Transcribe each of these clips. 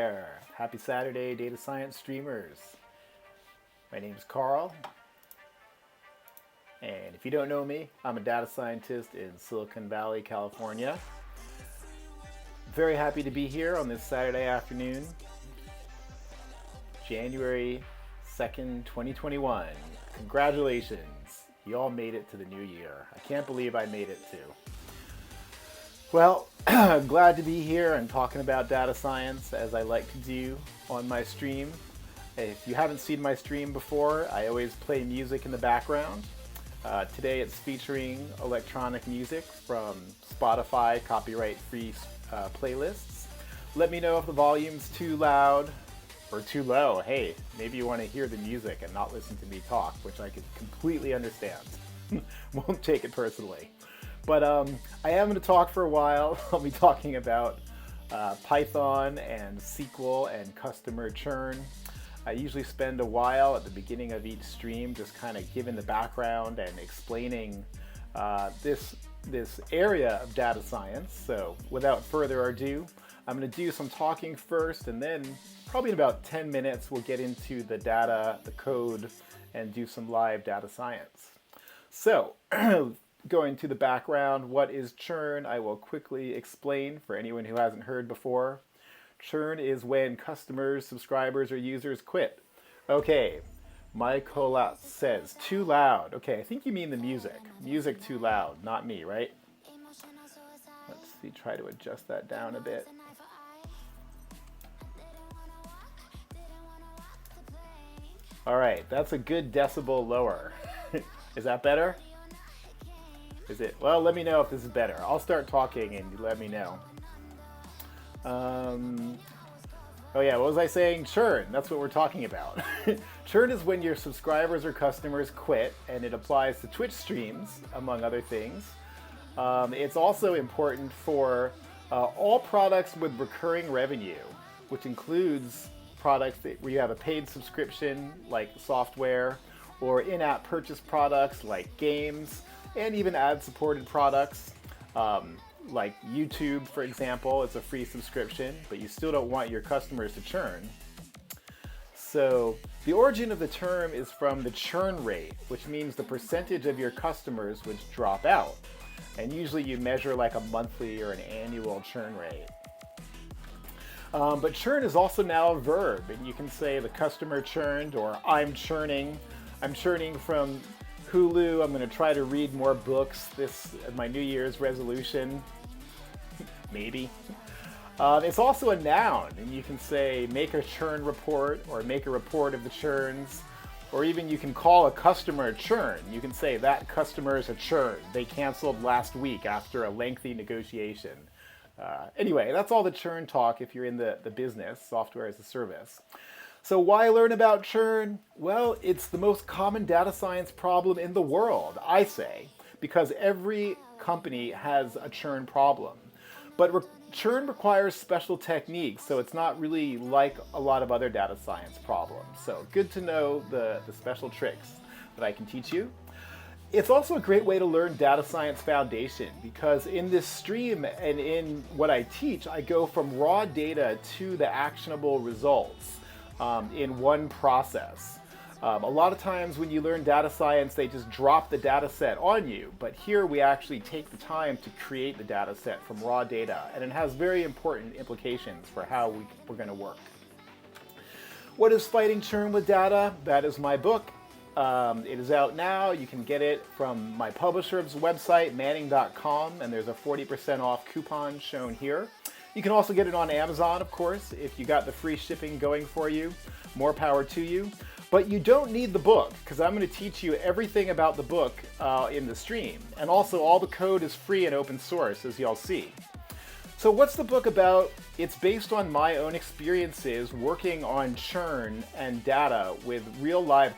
there. Happy Saturday, data science streamers. My name is Carl. And if you don't know me, I'm a data scientist in Silicon Valley, California. Very happy to be here on this Saturday afternoon, January 2nd, 2021. Congratulations. You all made it to the new year. I can't believe I made it too. Well, I'm glad to be here and talking about data science as I like to do on my stream. If you haven't seen my stream before, I always play music in the background. Today it's featuring electronic music from Spotify copyright-free playlists. Let me know if the volume's too loud or too low. Hey, maybe you want to hear the music and not listen to me talk, which I can completely understand. Won't take it personally. But I am going to talk for a while. I'll be talking about Python and SQL and customer churn. I usually spend a while at the beginning of each stream just kind of giving the background and explaining this area of data science. So without further ado, I'm going to do some talking first, and then probably in about 10 minutes we'll get into the data, the code, and do some live data science. So going to the background, what is churn? I will quickly explain for anyone who hasn't heard before. Churn is when customers, subscribers, or users quit. Okay, my Cohort says too loud. Okay, I think you mean the music. Music too loud, not me, right? Let's see, try to adjust that down a bit. All right, that's a good decibel lower. Is that better? Is it? Well, let me know if this is better. I'll start talking and you let me know. Oh yeah, what was I saying? Churn, that's what we're talking about. Churn is when your subscribers or customers quit, and it applies to Twitch streams, among other things. It's also important for all products with recurring revenue, which includes products where you have a paid subscription, like software, or in-app purchase products, like games, and even ad-supported products. Like YouTube, for example, it's a free subscription, but you still don't want your customers to churn. So the origin of the term is from the churn rate, which means the percentage of your customers which drop out. And usually you measure like a monthly or an annual churn rate. But churn is also now a verb, and you can say the customer churned or I'm churning. I'm churning from Hulu. I'm going to try to read more books. This is my New Year's resolution. Maybe. It's also a noun, and you can say make a churn report or make a report of the churns, or even you can call a customer a churn. You can say that customer is a churn. They canceled last week after a lengthy negotiation. Anyway, that's all the churn talk if you're in the business, software as a service. So why learn about churn? Well, it's the most common data science problem in the world, I say, because every company has a churn problem. But churn requires special techniques, so it's not really like a lot of other data science problems. So good to know the special tricks that I can teach you. It's also a great way to learn data science foundation, because in this stream and in what I teach, I go from raw data to the actionable results in one process. A lot of times when you learn data science, they just drop the data set on you. But here we actually take the time to create the data set from raw data. And it has very important implications for how we're going to work. What is Fighting Churn with Data? That is my book. It is out now. You can get it from my publisher's website, manning.com. And there's a 40% off coupon shown here. You can also get it on Amazon, of course, if you got the free shipping going for you. More power to you. But you don't need the book, because I'm going to teach you everything about the book in the stream. And also, all the code is free and open source, as y'all see. So what's the book about? It's based on my own experiences working on churn and data with real live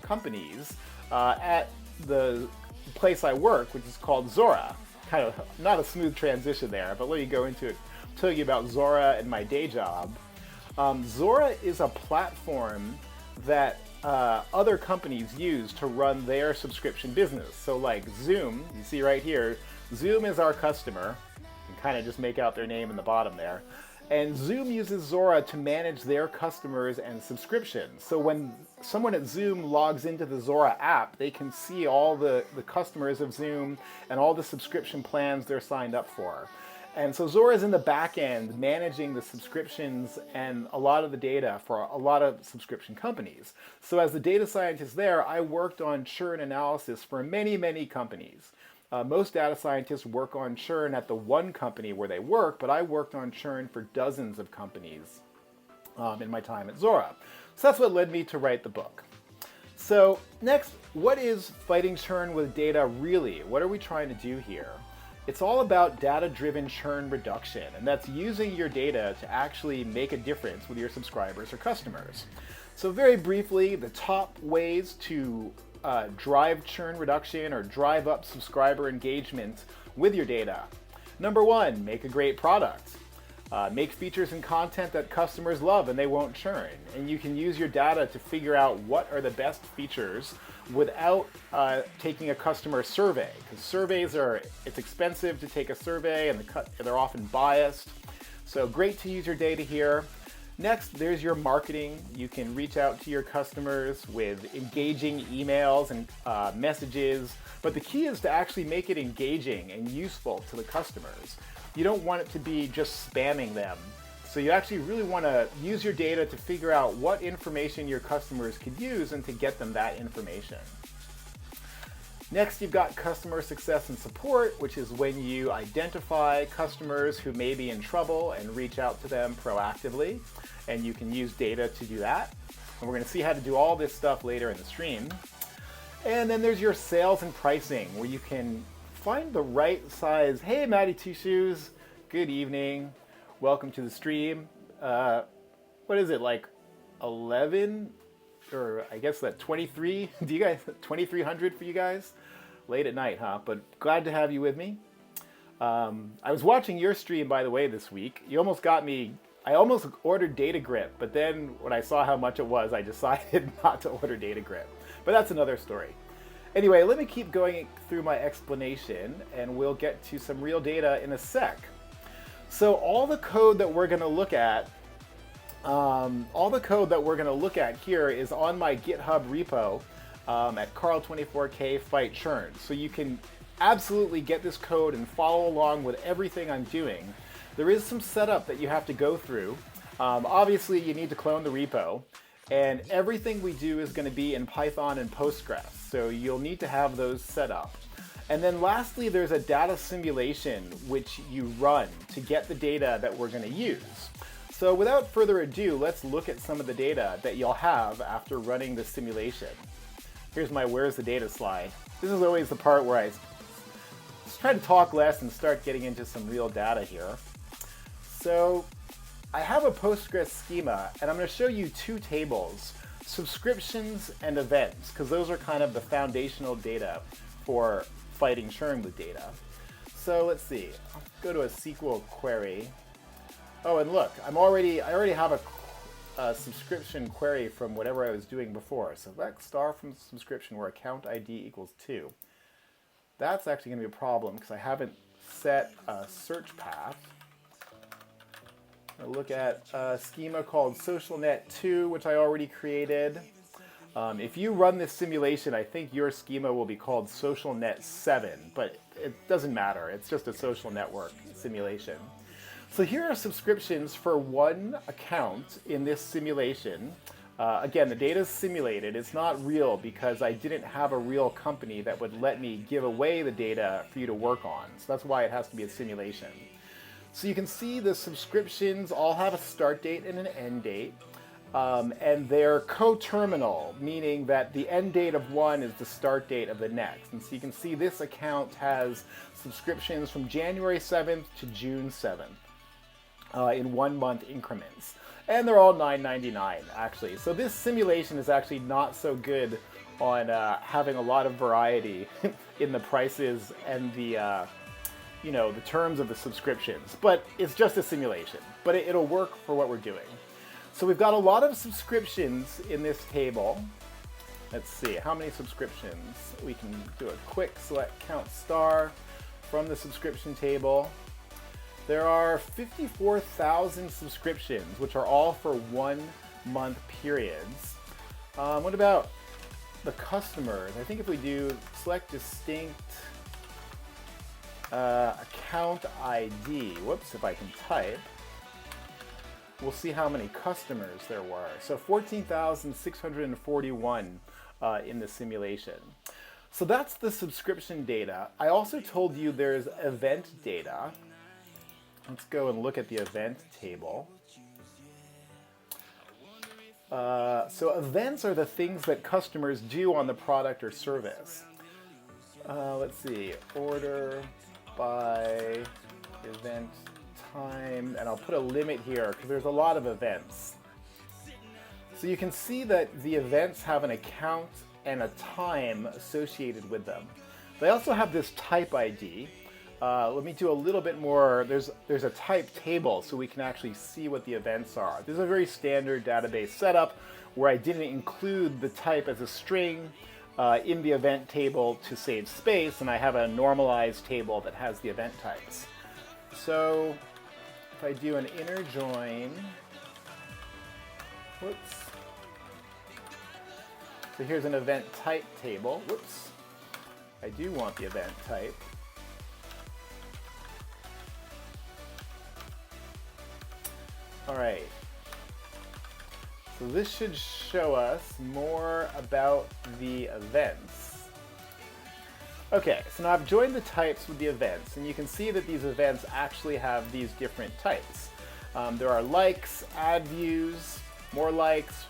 companies at the place I work, which is called Zora. Kind of not a smooth transition there, but let me go into it. Tell you about Zora and my day job. Zora is a platform that other companies use to run their subscription business. So like Zoom, you see right here, Zoom is our customer. You can kind of just make out their name in the bottom there. And Zoom uses Zora to manage their customers and subscriptions. So when someone at Zoom logs into the Zora app, they can see all the customers of Zoom and all the subscription plans they're signed up for. And so Zora is in the back end managing the subscriptions and a lot of the data for a lot of subscription companies. So as the data scientist there, I worked on churn analysis for many, many companies. Most data scientists work on churn at the one company where they work, but I worked on churn for dozens of companies in my time at Zora. So that's what led me to write the book. So next, what is Fighting Churn with Data really? What are we trying to do here? It's all about data-driven churn reduction, and that's using your data to actually make a difference with your subscribers or customers. So very briefly, the top ways to drive churn reduction or drive up subscriber engagement with your data. Number one, make a great product. Make features and content that customers love and they won't churn. And you can use your data to figure out what are the best features without taking a customer survey. Because surveys it's expensive to take a survey and they're often biased. So great to use your data here. Next, there's your marketing. You can reach out to your customers with engaging emails and messages, but the key is to actually make it engaging and useful to the customers. You don't want it to be just spamming them. So you actually really want to use your data to figure out what information your customers could use and to get them that information. Next, you've got customer success and support, which is when you identify customers who may be in trouble and reach out to them proactively. And you can use data to do that. And we're going to see how to do all this stuff later in the stream. And then there's your sales and pricing, where you can find the right size. Hey, Matty Two Shoes, good evening. Welcome to the stream. What is it, like 11? Or I guess that 23, do you guys, 2300 for you guys? Late at night, huh? But glad to have you with me. I was watching your stream, by the way, this week. You almost got me, I almost ordered Data Grip, but then when I saw how much it was, I decided not to order Data Grip. But that's another story. Anyway, let me keep going through my explanation and we'll get to some real data in a sec. So all the code that we're going to look at here is on my GitHub repo at Carl24K Fight Churn. So you can absolutely get this code and follow along with everything I'm doing. There is some setup that you have to go through. Obviously, you need to clone the repo. And everything we do is going to be in Python and Postgres. So you'll need to have those set up. And then lastly, there's a data simulation which you run to get the data that we're going to use. So without further ado, let's look at some of the data that you'll have after running the simulation. Here's my where's the data slide. This is always the part where I try to talk less and start getting into some real data here. So I have a Postgres schema, and I'm going to show you two tables, subscriptions and events, because those are kind of the foundational data for fighting churn with data. So let's see. I'll go to a SQL query. Oh, and look, I already have a subscription query from whatever I was doing before. Select star from subscription where account ID equals 2. That's actually going to be a problem because I haven't set a search path. I'll look at a schema called SocialNet2, which I already created. If you run this simulation, I think your schema will be called SocialNet7, but it doesn't matter. It's just a social network simulation. So here are subscriptions for one account in this simulation. Again, the data is simulated. It's not real because I didn't have a real company that would let me give away the data for you to work on. So that's why it has to be a simulation. So you can see the subscriptions all have a start date and an end date. And they're coterminal, meaning that the end date of one is the start date of the next. And so you can see this account has subscriptions from January 7th to June 7th. In 1 month increments. And they're all $9.99 actually. So this simulation is actually not so good on having a lot of variety in the prices and the the terms of the subscriptions. But it's just a simulation. But it'll work for what we're doing. So we've got a lot of subscriptions in this table. Let's see how many subscriptions. We can do a quick select count star from the subscription table. There are 54,000 subscriptions, which are all for 1 month periods. What about the customers? I think if we do select distinct account ID, whoops, if I can type, we'll see how many customers there were. So 14,641 in the simulation. So that's the subscription data. I also told you there's event data. Let's go and look at the event table. So events are the things that customers do on the product or service. Let's see, order by event time, and I'll put a limit here because there's a lot of events. So you can see that the events have an account and a time associated with them. They also have this type ID. Let me do a little bit more. There's a type table so we can actually see what the events are. This is a very standard database setup where I didn't include the type as a string in the event table to save space, and I have a normalized table that has the event types. So if I do an inner join, whoops. So here's an event type table. Whoops. I do want the event type. All right. So this should show us more about the events. Okay, so now I've joined the types with the events, and you can see that these events actually have these different types. There are likes, ad views, more likes,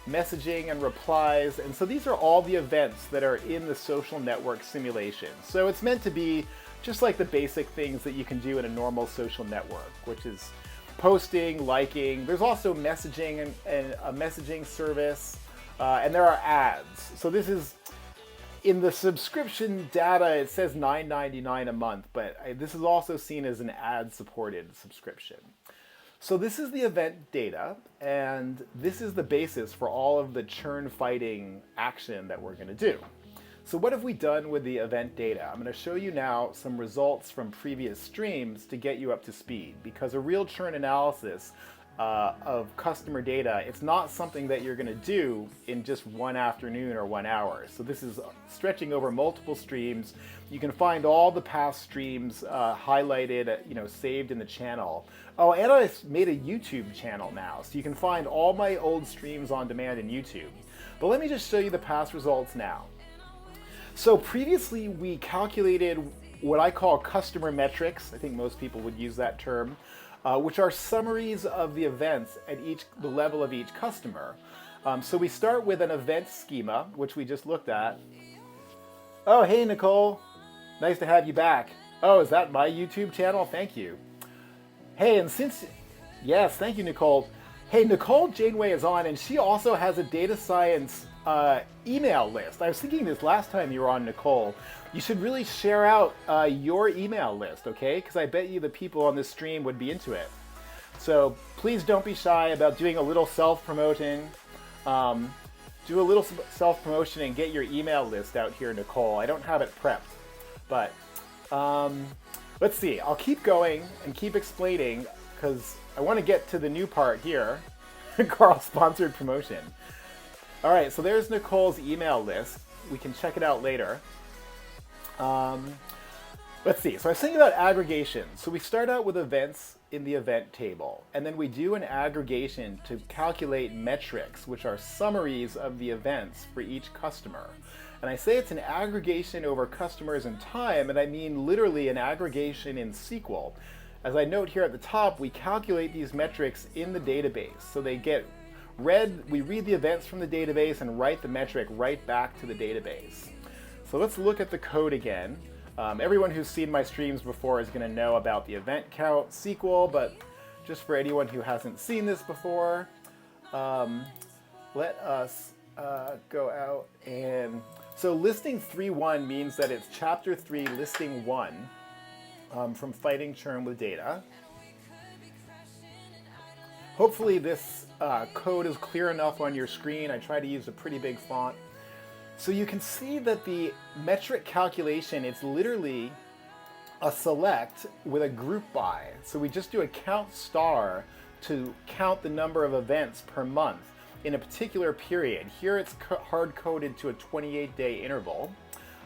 messaging and replies, and so these are all the events that are in the social network simulation. So it's meant to be just like the basic things that you can do in a normal social network, which is posting, liking. There's also messaging and a messaging service, and there are ads. So this is, in the subscription data, it says $9.99 a month, but this is also seen as an ad-supported subscription. So this is the event data, and this is the basis for all of the churn fighting action that we're going to do. So what have we done with the event data? I'm going to show you now some results from previous streams to get you up to speed, because a real churn analysis of customer data, it's not something that you're going to do in just one afternoon or 1 hour. So this is stretching over multiple streams. You can find all the past streams highlighted, saved in the channel. Oh, and I made a YouTube channel now, so you can find all my old streams on demand in YouTube. But let me just show you the past results now. So previously we calculated what I call customer metrics. I think most people would use that term. Which are summaries of the events at the level of each customer. So we start with an event schema, which we just looked at. Oh, hey, Nicole. Nice to have you back. Oh, is that my YouTube channel? Thank you. Hey, and yes, thank you, Nicole. Hey, Nicole Janeway is on, and she also has a data science email list. I was thinking this last time you were on, Nicole. You should really share out your email list, okay? Because I bet you the people on this stream would be into it. So please don't be shy about doing a little self-promoting. Do a little self-promotion and get your email list out here, Nicole. I don't have it prepped, but let's see. I'll keep going and keep explaining because I want to get to the new part here. Carl-sponsored promotion. All right, so there's Nicole's email list. We can check it out later. Let's see. So I was thinking about aggregation. So we start out with events in the event table, and then we do an aggregation to calculate metrics, which are summaries of the events for each customer. And I say it's an aggregation over customers and time, and I mean literally an aggregation in SQL. As I note here at the top, we calculate these metrics in the database. So they get read, we read the events from the database and write the metric right back to the database. So let's look at the code again. Everyone who's seen my streams before is going to know about the event count SQL, but just for anyone who hasn't seen this before, let us go out and... So listing 3.1 means that it's chapter 3, listing 1 from Fighting Churn With Data. Hopefully this code is clear enough on your screen. I try to use a pretty big font. So you can see that the metric calculation, it's literally a select with a group by. So we just do a count star to count the number of events per month in a particular period. Here it's hard-coded to a 28-day interval.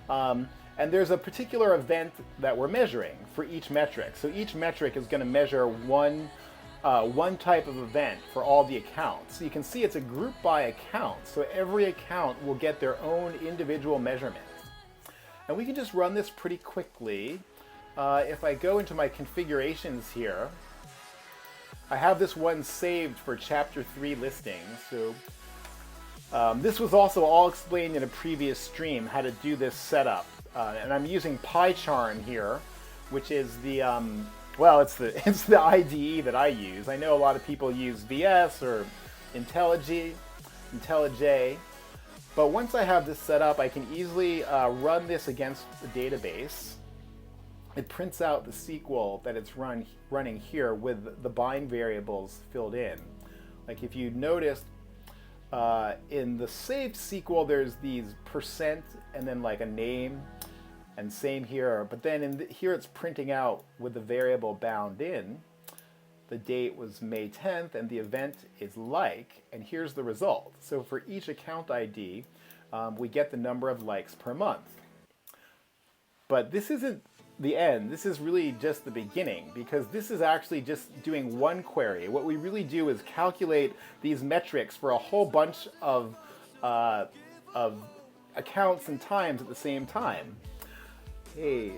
And there's a particular event that we're measuring for each metric. So each metric is going to measure one type of event for all the accounts. So you can see it's a group by account. So every account will get their own individual measurement. And we can just run this pretty quickly. If I go into my configurations here, I have this one saved for Chapter 3 listings. So this was also all explained in a previous stream, how to do this setup. And I'm using PyCharm here, which is the, well, it's the IDE that I use. I know a lot of people use VS or IntelliJ. But once I have this set up, I can easily run this against the database. It prints out the SQL that it's running here with the bind variables filled in. Like if you noticed, in the saved SQL, there's these percent and then like a name, and same here. But then here it's printing out with the variable bound in. The date was May 10th, and the event is like, and here's the result. So for each account ID, we get the number of likes per month. But this isn't the end. This is really just the beginning, because this is actually just doing one query. What we really do is calculate these metrics for a whole bunch of accounts and times at the same time. Hey.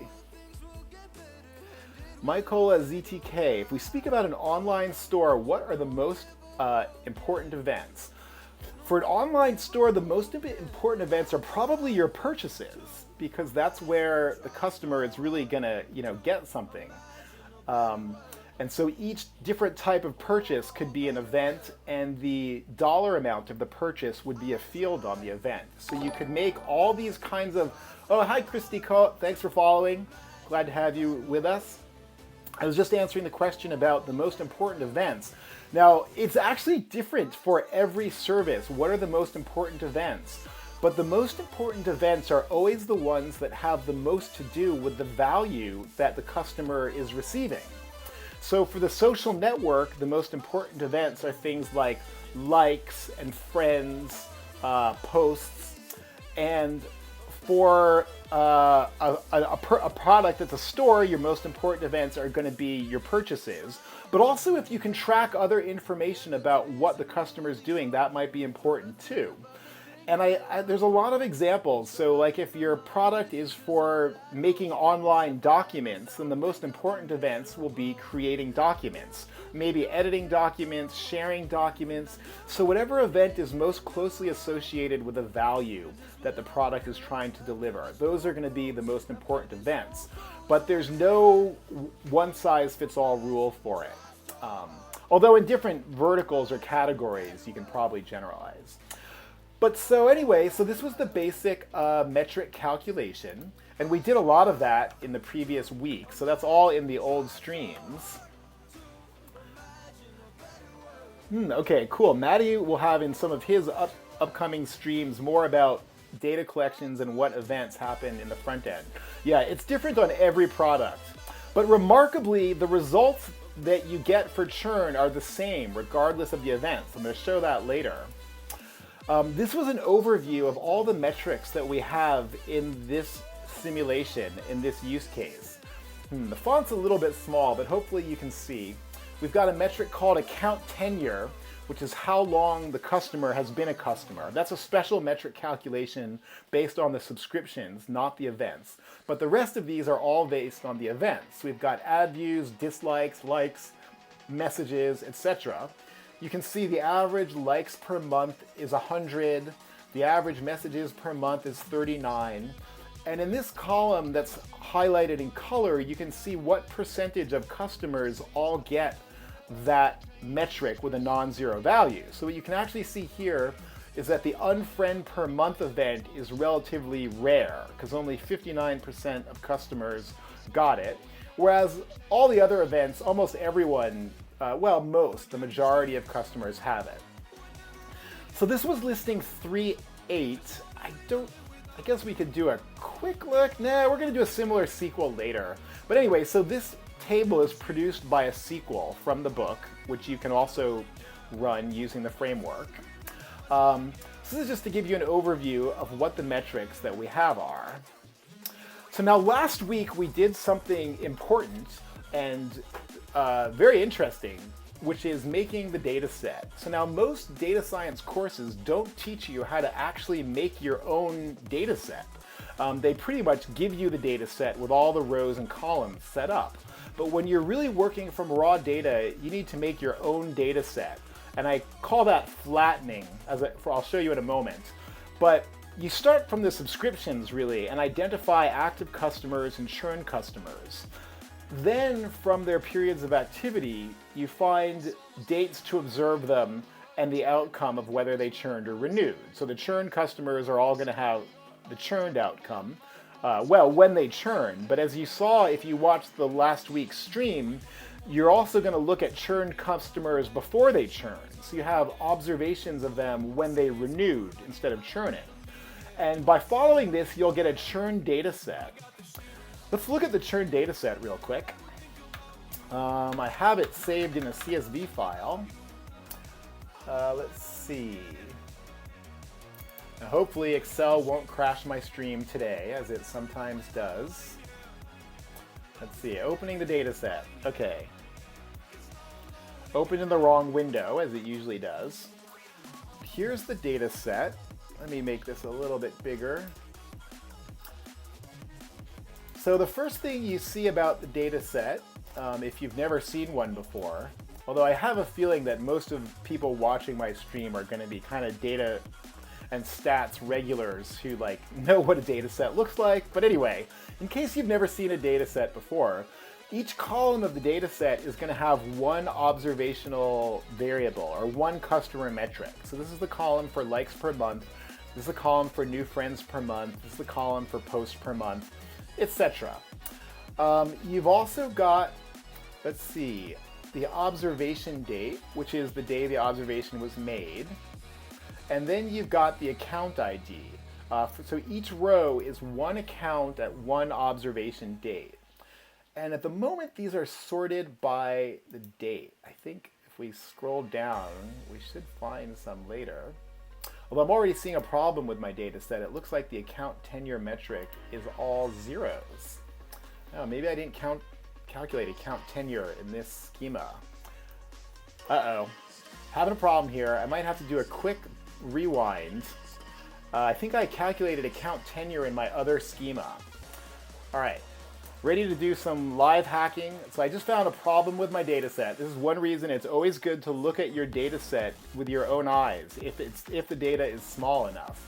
Michael ZTK, if we speak about an online store, what are the most important events? For an online store, the most important events are probably your purchases, because that's where the customer is really gonna, get something. And so each different type of purchase could be an event, and the dollar amount of the purchase would be a field on the event. So you could make all these kinds of, oh, hi, Christy Coe, thanks for following. Glad to have you with us. I was just answering the question about the most important events. Now, it's actually different for every service. What are the most important events? But the most important events are always the ones that have the most to do with the value that the customer is receiving. So for the social network, the most important events are things like likes and friends, posts, and for a product that's a store, your most important events are going to be your purchases. But also, if you can track other information about what the customer is doing, that might be important too. And there's a lot of examples. So like if your product is for making online documents, then the most important events will be creating documents, maybe editing documents, sharing documents. So whatever event is most closely associated with the value that the product is trying to deliver, those are going to be the most important events. But there's no one-size-fits-all rule for it. Although in different verticals or categories, you can probably generalize. But so anyway, so this was the basic metric calculation, and we did a lot of that in the previous week. So that's all in the old streams. Okay, cool. Matty will have in some of his upcoming streams more about data collections and what events happen in the front end. Yeah, it's different on every product. But remarkably, the results that you get for churn are the same regardless of the events. I'm going to show that later. This was an overview of all the metrics that we have in this simulation, in this use case. The font's a little bit small, but hopefully you can see. We've got a metric called account tenure, which is how long the customer has been a customer. That's a special metric calculation based on the subscriptions, not the events. But the rest of these are all based on the events. We've got ad views, dislikes, likes, messages, etc. You can see the average likes per month is 100. The average messages per month is 39. And in this column that's highlighted in color, you can see what percentage of customers all get that metric with a non-zero value. So what you can actually see here is that the unfriend per month event is relatively rare, because only 59% of customers got it. Whereas all the other events, almost everyone, the majority of customers have it. So this was listing 3.8. I don't I guess we could do a quick look. Nah, we're going to do a similar SQL later. But anyway, so this table is produced by a SQL from the book, which you can also run using the framework. So this is just to give you an overview of what the metrics that we have are. So now last week we did something important and very interesting, which is making the data set. So now most data science courses don't teach you how to actually make your own data set. They pretty much give you the data set with all the rows and columns set up. But when you're really working from raw data, you need to make your own data set. And I call that flattening, I'll show you in a moment. But you start from the subscriptions really and identify active customers and churn customers. Then from their periods of activity, you find dates to observe them and the outcome of whether they churned or renewed. So the churn customers are all going to have the churned outcome, when they churn. But as you saw, if you watched the last week's stream, you're also going to look at churned customers before they churn. So you have observations of them when they renewed instead of churning. And by following this, you'll get a churn data set. Let's look at the churn data set real quick. I have it saved in a CSV file. Let's see. Now, hopefully Excel won't crash my stream today, as it sometimes does. Let's see, opening the data set. Okay. Opened in the wrong window, as it usually does. Here's the data set. Let me make this a little bit bigger. So the first thing you see about the data set, if you've never seen one before, although I have a feeling that most of people watching my stream are going to be kind of data and stats regulars who know what a data set looks like. But anyway, in case you've never seen a data set before, each column of the data set is going to have one observational variable or one customer metric. So this is the column for likes per month. This is the column for new friends per month. This is the column for posts per month, etc. You've also got, let's see, the observation date, which is the day the observation was made. And then you've got the account ID. So each row is one account at one observation date. And at the moment, these are sorted by the date. I think if we scroll down, we should find some later. Although I'm already seeing a problem with my data set. It looks like the account tenure metric is all zeros. Oh, maybe I didn't calculate account tenure in this schema. Uh-oh. Having a problem here. I might have to do a quick rewind. I think I calculated account tenure in my other schema. All right. Ready to do some live hacking. So I just found a problem with my data set. This is one reason it's always good to look at your data set with your own eyes if the data is small enough.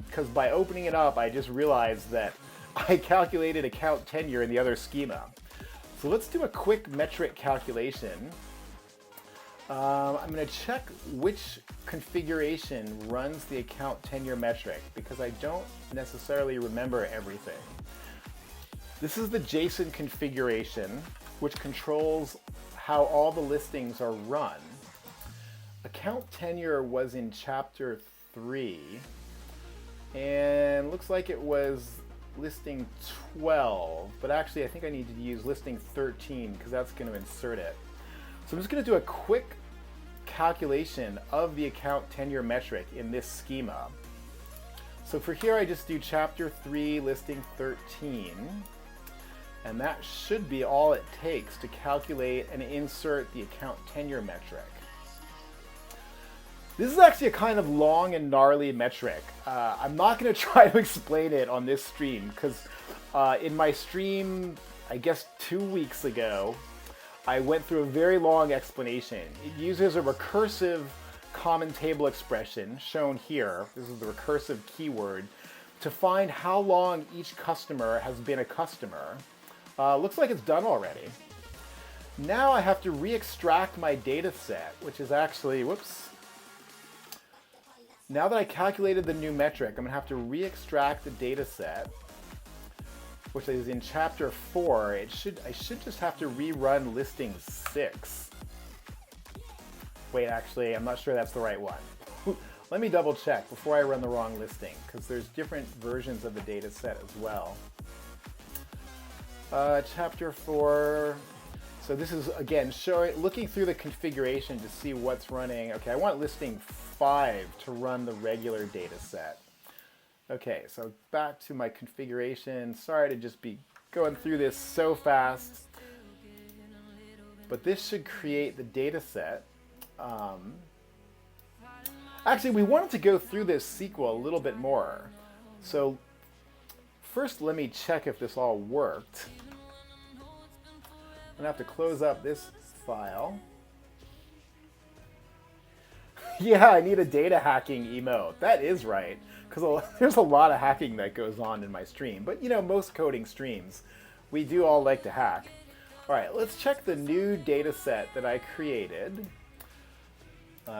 Because by opening it up, I just realized that I calculated account tenure in the other schema. So let's do a quick metric calculation. I'm going to check which configuration runs the account tenure metric because I don't necessarily remember everything. This is the JSON configuration, which controls how all the listings are run. Account tenure was in chapter 3, and looks like it was listing 12, but actually I think I need to use listing 13 because that's going to insert it. So I'm just going to do a quick calculation of the account tenure metric in this schema. So for here I just do chapter 3, listing 13. And that should be all it takes to calculate and insert the account tenure metric. This is actually a kind of long and gnarly metric. I'm not going to try to explain it on this stream because in my stream, I guess 2 weeks ago, I went through a very long explanation. It uses a recursive common table expression shown here. This is the recursive keyword to find how long each customer has been a customer. Looks like it's done already. Now I have to re-extract my data set, which is actually, whoops. Now that I calculated the new metric, I'm going to have to re-extract the data set, which is in chapter 4. I should just have to rerun listing 6. Wait, actually, I'm not sure that's the right one. Let me double check before I run the wrong listing, because there's different versions of the data set as well. Chapter 4. So this is, again, looking through the configuration to see what's running. Okay, I want listing 5 to run the regular data set. Okay, so back to my configuration. Sorry to just be going through this so fast. But this should create the data set. Actually, we wanted to go through this SQL a little bit more. So first, let me check if this all worked. I'm going to have to close up this file. Yeah, I need a data hacking emote. That is right, because there's a lot of hacking that goes on in my stream. But, you know, most coding streams, we do all like to hack. All right, let's check the new data set that I created.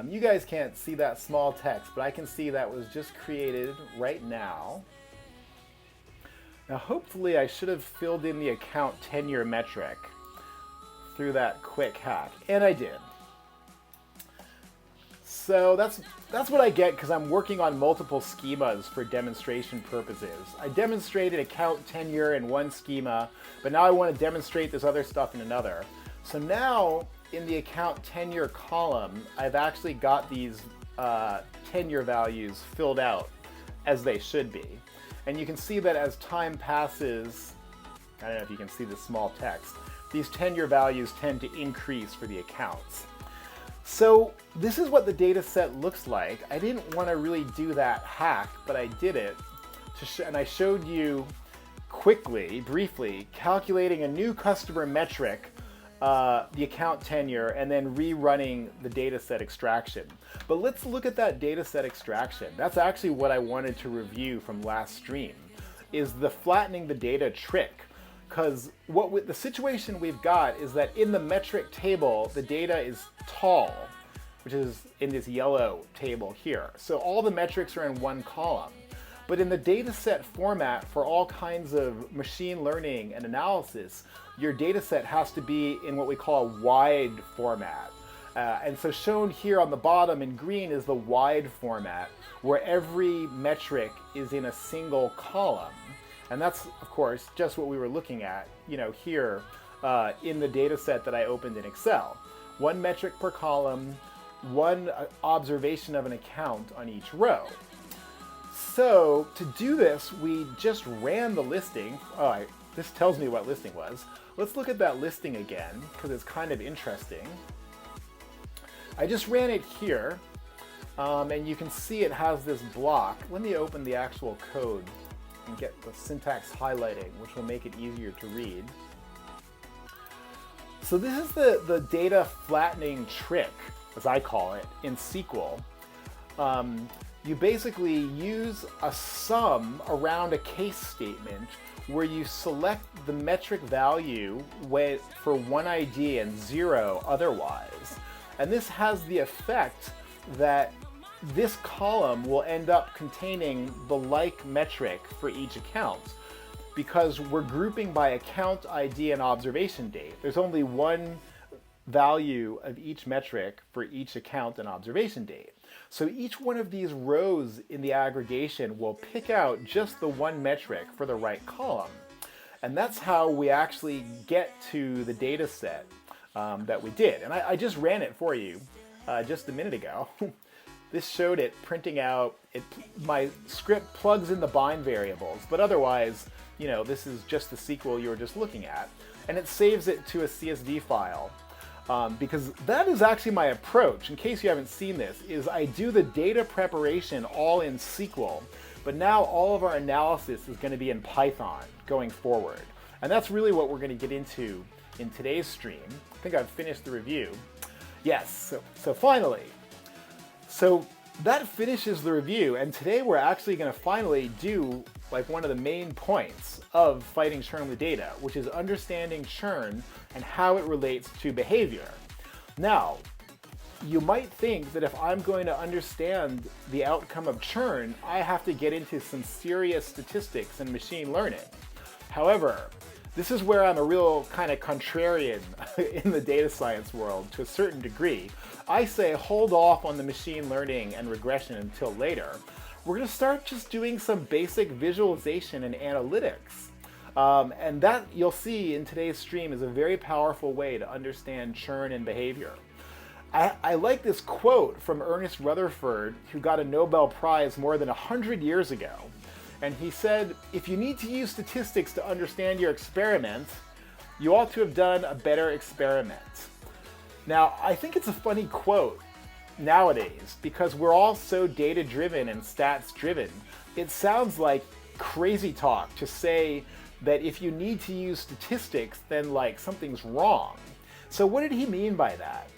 You guys can't see that small text, but I can see that was just created right now. Now, hopefully, I should have filled in the account tenure metric through that quick hack, and I did. So that's what I get because I'm working on multiple schemas for demonstration purposes. I demonstrated account tenure in one schema, but now I want to demonstrate this other stuff in another. So now in the account tenure column, I've actually got these tenure values filled out as they should be. And you can see that as time passes, I don't know if you can see the small text, these tenure values tend to increase for the accounts. So this is what the data set looks like. I didn't want to really do that hack, but I did it. And I showed you quickly, briefly, calculating a new customer metric, the account tenure, and then rerunning the data set extraction. But let's look at that data set extraction. That's actually what I wanted to review from last stream, is the flattening the data trick. Because the situation we've got is that in the metric table, the data is tall, which is in this yellow table here. So all the metrics are in one column. But in the data set format for all kinds of machine learning and analysis, your data set has to be in what we call a wide format. And so shown here on the bottom in green is the wide format, where every metric is in a single column. And that's, of course, just what we were looking at, you know, here in the data set that I opened in Excel. One metric per column, one observation of an account on each row. So to do this, we just ran the listing. This tells me what listing was. Let's look at that listing again, because it's kind of interesting. I just ran it here, and you can see it has this block. Let me open the actual code and get the syntax highlighting, which will make it easier to read. So this is the data flattening trick, as I call it, in SQL. You basically use a sum around a case statement where you select the metric value for one ID and 0 otherwise. And this has the effect that this column will end up containing the like metric for each account because we're grouping by account ID and observation date. There's only one value of each metric for each account and observation date. So each one of these rows in the aggregation will pick out just the one metric for the right column. And that's how we actually get to the data set that we did. And I just ran it for you just a minute ago. This showed it printing out, my script plugs in the bind variables, but otherwise, you know, this is just the SQL you were just looking at. And it saves it to a CSV file. Because that is actually my approach, in case you haven't seen this, is I do the data preparation all in SQL, but now all of our analysis is going to be in Python going forward. And that's really what we're going to get into in today's stream. I think I've finished the review. Yes, so finally. So that finishes the review, and today we're actually going to finally do like one of the main points of Fighting Churn with Data, which is understanding churn and how it relates to behavior. Now, you might think that if I'm going to understand the outcome of churn, I have to get into some serious statistics and machine learning. However, this is where I'm a real kind of contrarian in the data science world to a certain degree. I say hold off on the machine learning and regression until later. We're going to start just doing some basic visualization and analytics. And that you'll see in today's stream is a very powerful way to understand churn and behavior. I like this quote from Ernest Rutherford, who got a Nobel Prize more than 100 years ago. And he said, if you need to use statistics to understand your experiment, you ought to have done a better experiment. Now, I think it's a funny quote nowadays because we're all so data-driven and stats-driven. It sounds like crazy talk to say that if you need to use statistics, then like something's wrong. So what did he mean by that?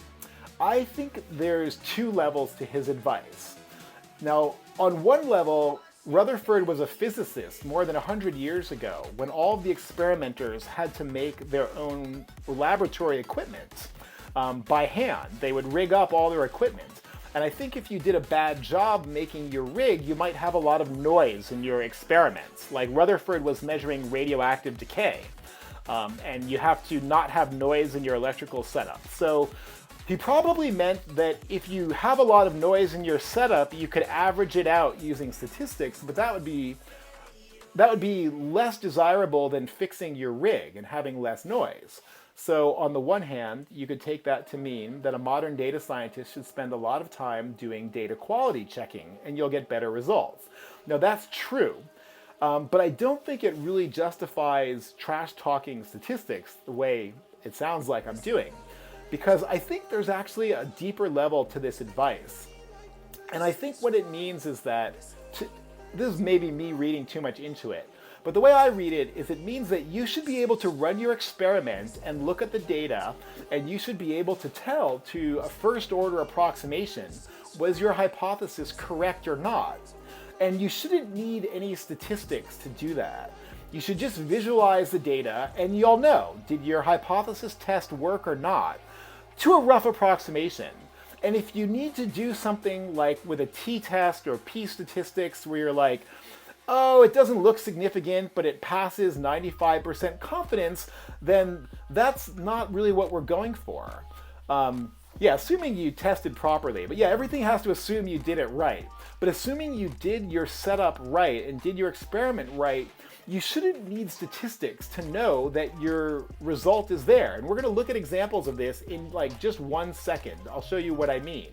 I think there's two levels to his advice. Now, on one level, Rutherford was a physicist more than 100 years ago when all of the experimenters had to make their own laboratory equipment by hand. They would rig up all their equipment. And I think if you did a bad job making your rig, you might have a lot of noise in your experiments. Like Rutherford was measuring radioactive decay, and you have to not have noise in your electrical setup. So he probably meant that if you have a lot of noise in your setup, you could average it out using statistics, but that would be less desirable than fixing your rig and having less noise. So on the one hand, you could take that to mean that a modern data scientist should spend a lot of time doing data quality checking and you'll get better results. Now that's true, but I don't think it really justifies trash talking statistics the way it sounds like I'm doing. Because I think there's actually a deeper level to this advice. And I think what it means is that, this is maybe me reading too much into it, but the way I read it is it means that you should be able to run your experiment and look at the data, and you should be able to tell to a first order approximation, was your hypothesis correct or not? And you shouldn't need any statistics to do that. You should just visualize the data and you'll know, did your hypothesis test work or not? To a rough approximation. And if you need to do something like with a t-test or p-statistics where you're like, oh, it doesn't look significant, but it passes 95% confidence, then that's not really what we're going for. Yeah, assuming you tested properly. But yeah, everything has to assume you did it right. But assuming you did your setup right and did your experiment right, you shouldn't need statistics to know that your result is there. And we're going to look at examples of this in like just 1 second. I'll show you what I mean.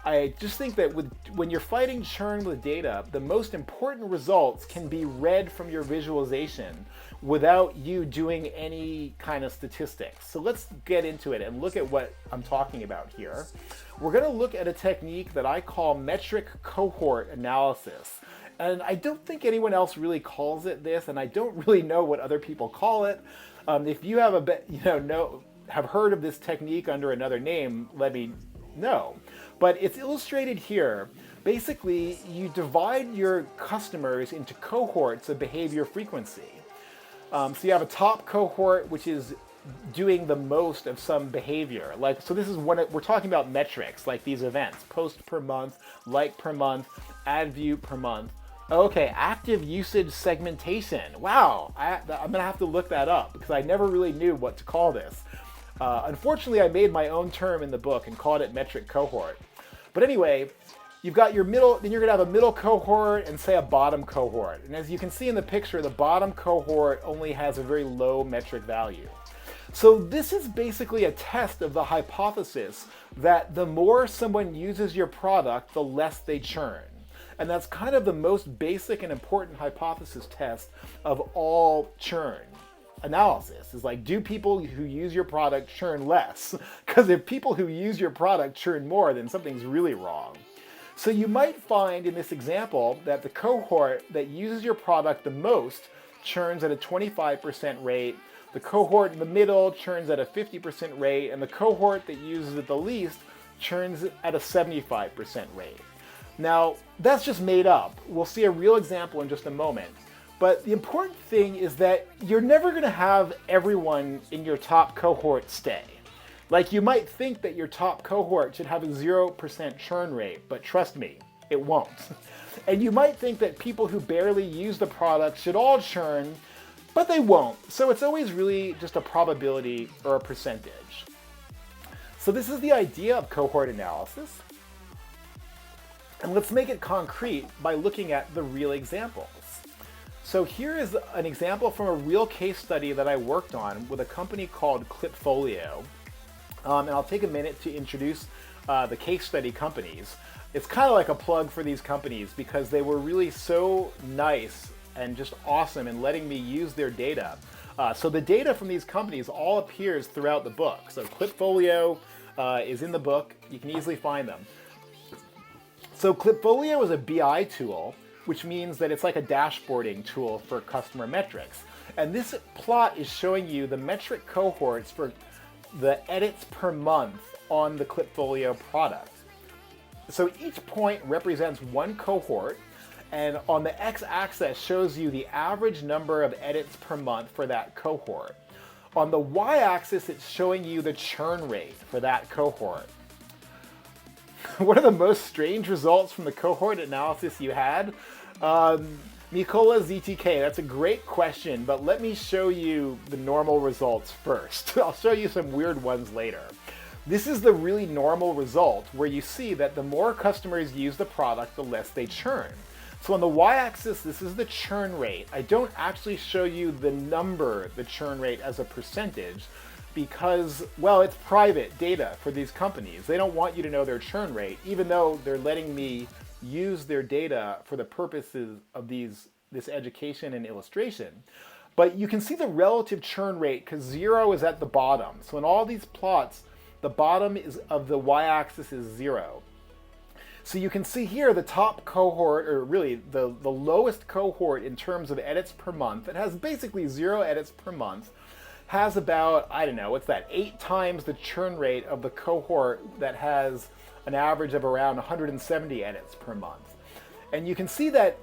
I just think that when you're fighting churn with data, the most important results can be read from your visualization without you doing any kind of statistics. So let's get into it and look at what I'm talking about here. We're going to look at a technique that I call metric cohort analysis. And I don't think anyone else really calls it this, and I don't really know what other people call it. If you have have heard of this technique under another name, let me know. But it's illustrated here. Basically, you divide your customers into cohorts of behavior frequency. So you have a top cohort, which is doing the most of some behavior. So this is we're talking about metrics, like these events: post per month, like per month, ad view per month. Okay, active usage segmentation. Wow, I'm gonna have to look that up because I never really knew what to call this. Unfortunately, I made my own term in the book and called it metric cohort. But anyway, you've got your middle, then you're gonna have a middle cohort and say a bottom cohort. And as you can see in the picture, the bottom cohort only has a very low metric value. So this is basically a test of the hypothesis that the more someone uses your product, the less they churn. And that's kind of the most basic and important hypothesis test of all churn analysis. Is like, do people who use your product churn less? Because if people who use your product churn more, then something's really wrong. So you might find in this example that the cohort that uses your product the most churns at a 25% rate, the cohort in the middle churns at a 50% rate, and the cohort that uses it the least churns at a 75% rate. Now, that's just made up. We'll see a real example in just a moment. But the important thing is that you're never going to have everyone in your top cohort stay. Like, you might think that your top cohort should have a 0% churn rate, but trust me, it won't. And you might think that people who barely use the product should all churn, but they won't. So it's always really just a probability or a percentage. So this is the idea of cohort analysis. And let's make it concrete by looking at the real examples. So here is an example from a real case study that I worked on with a company called Clipfolio. And I'll take a minute to introduce the case study companies. It's kind of like a plug for these companies because they were really so nice and just awesome in letting me use their data. So the data from these companies all appears throughout the book. So Clipfolio is in the book. You can easily find them. So Clipfolio is a BI tool, which means that it's like a dashboarding tool for customer metrics. And this plot is showing you the metric cohorts for the edits per month on the Clipfolio product. So each point represents one cohort, and on the x-axis shows you the average number of edits per month for that cohort. On the y-axis, it's showing you the churn rate for that cohort. What are the most strange results from the cohort analysis you had? Mikola ZTK, that's a great question, but let me show you the normal results first. I'll show you some weird ones later. This is the really normal result where you see that the more customers use the product, the less they churn. So on the y-axis, this is the churn rate. I don't actually show you the number, the churn rate as a percentage, because, well, it's private data for these companies. They don't want you to know their churn rate, even though they're letting me use their data for the purposes of this education and illustration. But you can see the relative churn rate because 0 is at the bottom. So in all these plots, the bottom of the y-axis is 0. So you can see here the top cohort, or really the lowest cohort in terms of edits per month, it has basically 0 edits per month, has about, I don't know, what's that, 8 times the churn rate of the cohort that has an average of around 170 edits per month. And you can see that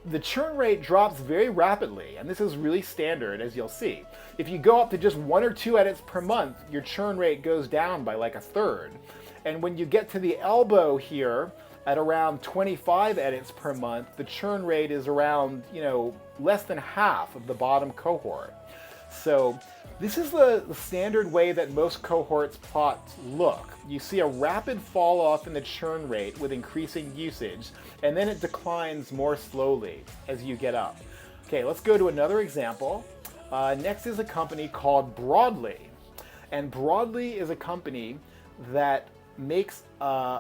the churn rate drops very rapidly, and this is really standard, as you'll see. If you go up to just 1 or 2 edits per month, your churn rate goes down by like a third. And when you get to the elbow here, at around 25 edits per month, the churn rate is around, less than half of the bottom cohort. So this is the standard way that most cohorts plots look. You see a rapid fall off in the churn rate with increasing usage, and then it declines more slowly as you get up. Okay, let's go to another example. Next is a company called Broadly. And Broadly is a company that makes,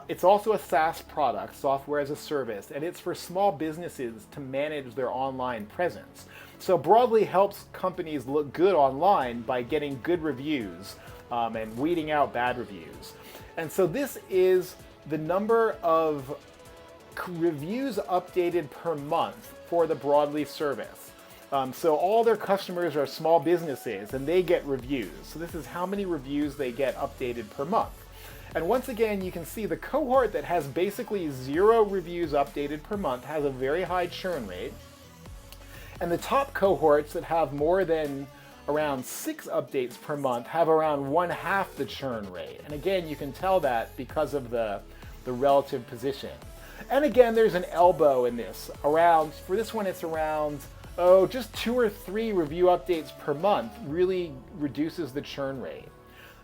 it's also a SaaS product, software as a service, and it's for small businesses to manage their online presence. So Broadly helps companies look good online by getting good reviews and weeding out bad reviews. And so this is the number of reviews updated per month for the Broadly service. So all their customers are small businesses and they get reviews. So this is how many reviews they get updated per month. And once again, you can see the cohort that has basically 0 reviews updated per month has a very high churn rate. And the top cohorts that have more than around 6 updates per month have around 1/2 the churn rate. And again, you can tell that because of the relative position. And again, there's an elbow in this. For this one, it's around, just 2 or 3 review updates per month really reduces the churn rate.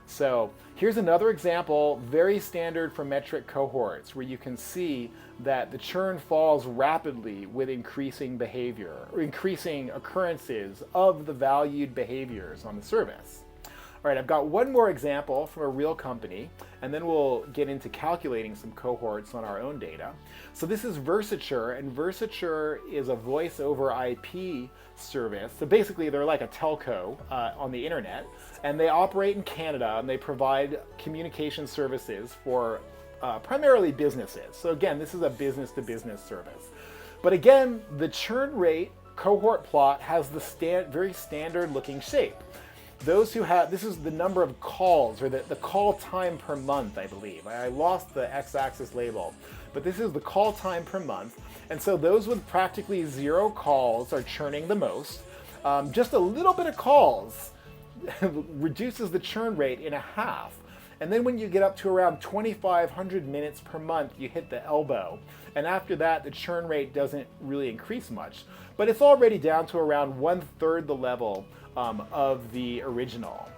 So here's another example, very standard for metric cohorts, where you can see that the churn falls rapidly with increasing behavior, or increasing occurrences of the valued behaviors on the service. All right, I've got one more example from a real company, and then we'll get into calculating some cohorts on our own data. So this is Versature, and Versature is a voice over IP service. So basically they're like a telco on the internet, and they operate in Canada, and they provide communication services for primarily businesses. So again, this is a business-to-business service. But again, the churn rate cohort plot has the very standard looking shape. Those who have, this is the number of calls, or the call time per month, I believe. I lost the x-axis label, but this is the call time per month. And so those with practically 0 calls are churning the most. Just a little bit of calls reduces the churn rate in 1/2. And then when you get up to around 2,500 minutes per month, you hit the elbow. And after that, the churn rate doesn't really increase much. But it's already down to around 1/3 the level of the original.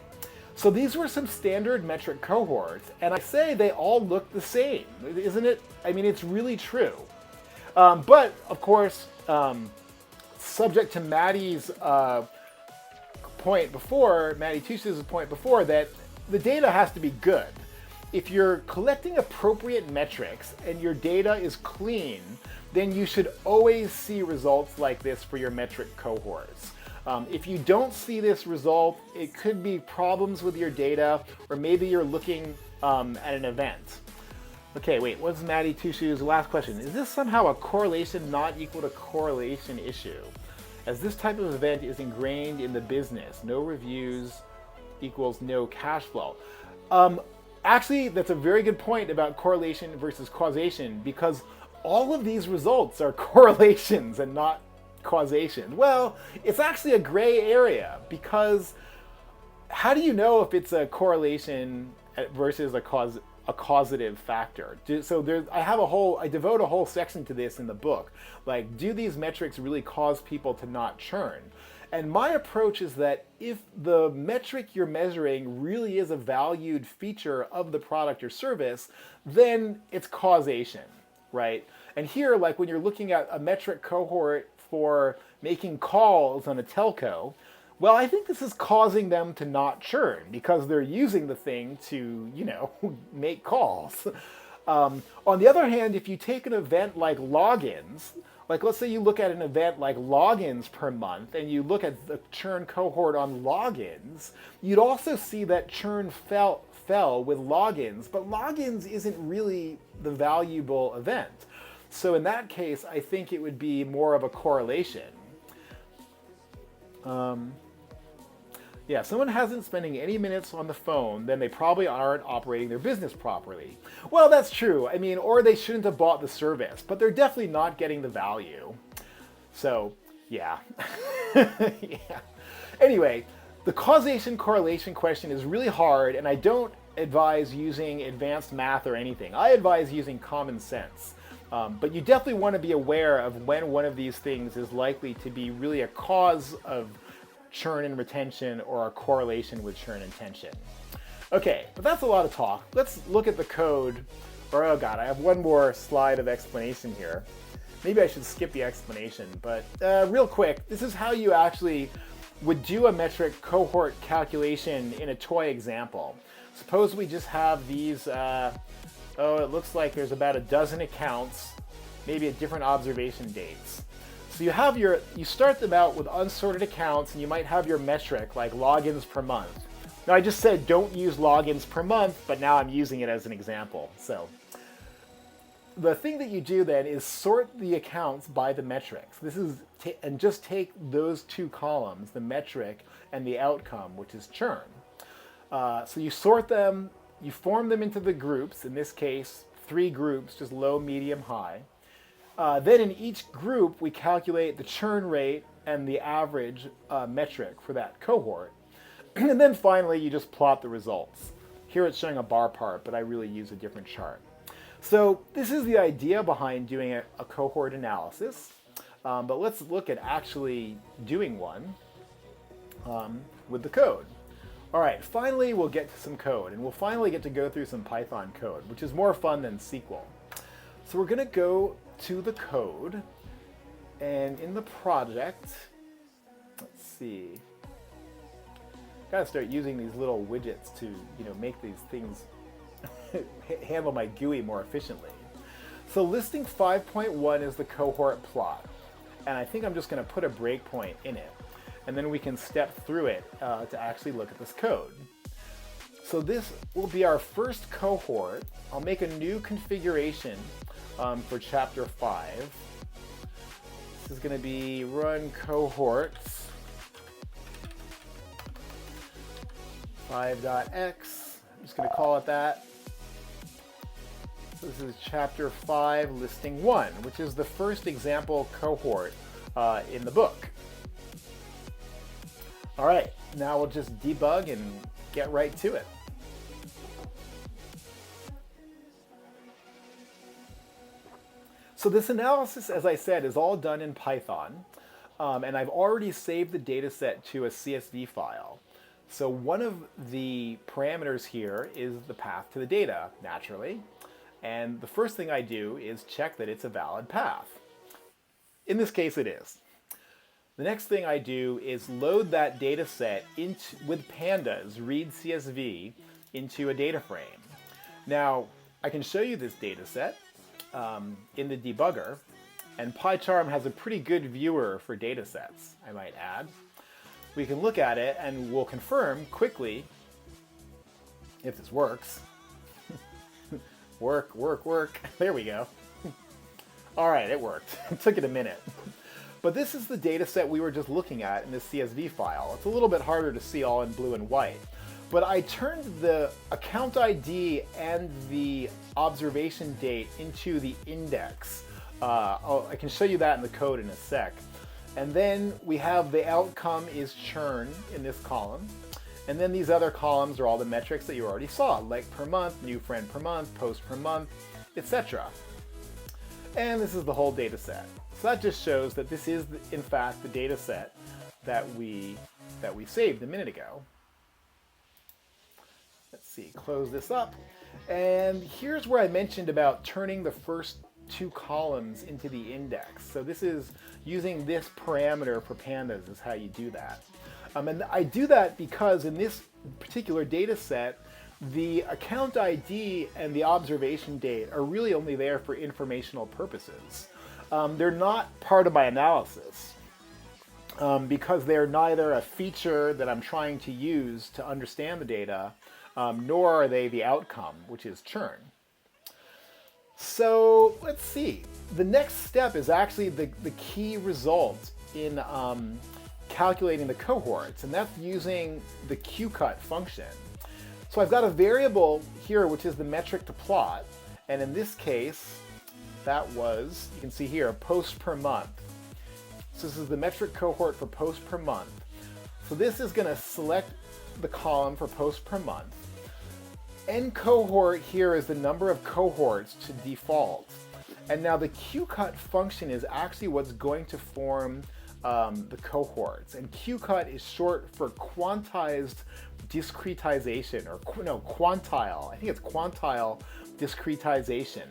So these were some standard metric cohorts, and I say they all look the same, isn't it? I mean, it's really true. But of course, subject to Maddie's point before, Maddie Tush's point before, that the data has to be good. If you're collecting appropriate metrics and your data is clean, then you should always see results like this for your metric cohorts. If you don't see this result, it could be problems with your data, or maybe you're looking at an event. Okay, wait, what's Maddie Tushu's last question? Is this somehow a correlation not equal to correlation issue? As this type of event is ingrained in the business, no reviews equals no cash flow. Actually, that's a very good point about correlation versus causation, because all of these results are correlations and not causation. Well, it's actually a gray area, because how do you know if it's a correlation versus a causative factor? So I devote a whole section to this in the book. Like, do these metrics really cause people to not churn? And my approach is that if the metric you're measuring really is a valued feature of the product or service, then it's causation, right? And here, like when you're looking at a metric cohort for making calls on a telco, well, I think this is causing them to not churn because they're using the thing to, make calls. On the other hand, if you take an event like logins, like let's say you look at an event like logins per month and you look at the churn cohort on logins, you'd also see that churn fell with logins, but logins isn't really the valuable event. So in that case, I think it would be more of a correlation. Yeah, someone hasn't spending any minutes on the phone, then they probably aren't operating their business properly. Well, that's true. I mean, or they shouldn't have bought the service, but they're definitely not getting the value. So, yeah. Yeah. Anyway, the causation correlation question is really hard, and I don't advise using advanced math or anything. I advise using common sense. But you definitely want to be aware of when one of these things is likely to be really a cause of churn and retention or a correlation with churn and retention. Okay, but that's a lot of talk. Let's look at the code. Oh God, I have one more slide of explanation here. Maybe I should skip the explanation, but real quick, this is how you actually would do a metric cohort calculation in a toy example. Suppose we just have these, it looks like there's about a dozen accounts, maybe at different observation dates. So you start them out with unsorted accounts, and you might have your metric like logins per month. Now I just said don't use logins per month, but now I'm using it as an example. So the thing that you do then is sort the accounts by the metrics. And just take those two columns, the metric and the outcome, which is churn. So you sort them, you form them into the groups, in this case 3 groups, just low, medium, high. Then in each group, we calculate the churn rate and the average metric for that cohort. And then finally, you just plot the results. Here it's showing a bar chart, but I really use a different chart. So this is the idea behind doing a cohort analysis. But let's look at actually doing one with the code. All right, finally we'll get to some code, and we'll finally get to go through some Python code, which is more fun than SQL. So we're going to go to the code, and in the project, let's see, gotta start using these little widgets to make these things handle my GUI more efficiently. So listing 5.1 is the cohort plot, and I think I'm just going to put a breakpoint in it, and then we can step through it to actually look at this code. So this will be our first cohort. I'll make a new configuration for chapter 5. This is going to be run cohorts 5.x. I'm just going to call it that. This is chapter 5, listing 1, which is the first example cohort in the book. All right, now we'll just debug and get right to it. So this analysis, as I said, is all done in Python, and I've already saved the data set to a CSV file. So one of the parameters here is the path to the data, naturally. And the first thing I do is check that it's a valid path. In this case, it is. The next thing I do is load that data set with pandas, read CSV, into a data frame. Now, I can show you this data set in the debugger, and PyCharm has a pretty good viewer for data sets, I might add. We can look at it and we'll confirm quickly if this works. Work. There we go. All right, it worked. It took it a minute. But this is the data set we were just looking at in this CSV file. It's a little bit harder to see all in blue and white. But I turned the account ID and the observation date into the index. I can show you that in the code in a sec. And then we have the outcome is churn in this column. And then these other columns are all the metrics that you already saw, like per month, new friend per month, post per month, etc. And this is the whole data set. So that just shows that this is, in fact, the data set that we saved a minute ago. Let's see, close this up. And here's where I mentioned about turning the first two columns into the index. So this is using this parameter for pandas is how you do that. And I do that because in this particular data set, the account ID and the observation date are really only there for informational purposes. They're not part of my analysis because they're neither a feature that I'm trying to use to understand the data, nor are they the outcome, which is churn. So let's see. The next step is actually the key result in calculating the cohorts, and that's using the qcut function. So I've got a variable here, which is the metric to plot, and in this case, that was, you can see here, post per month. So this is the metric cohort for post per month. So this is going to select the column for post per month. N cohort here is the number of cohorts to default. And now the qcut function is actually what's going to form the cohorts. And qcut is short for quantized discretization, or quantile. I think it's quantile discretization.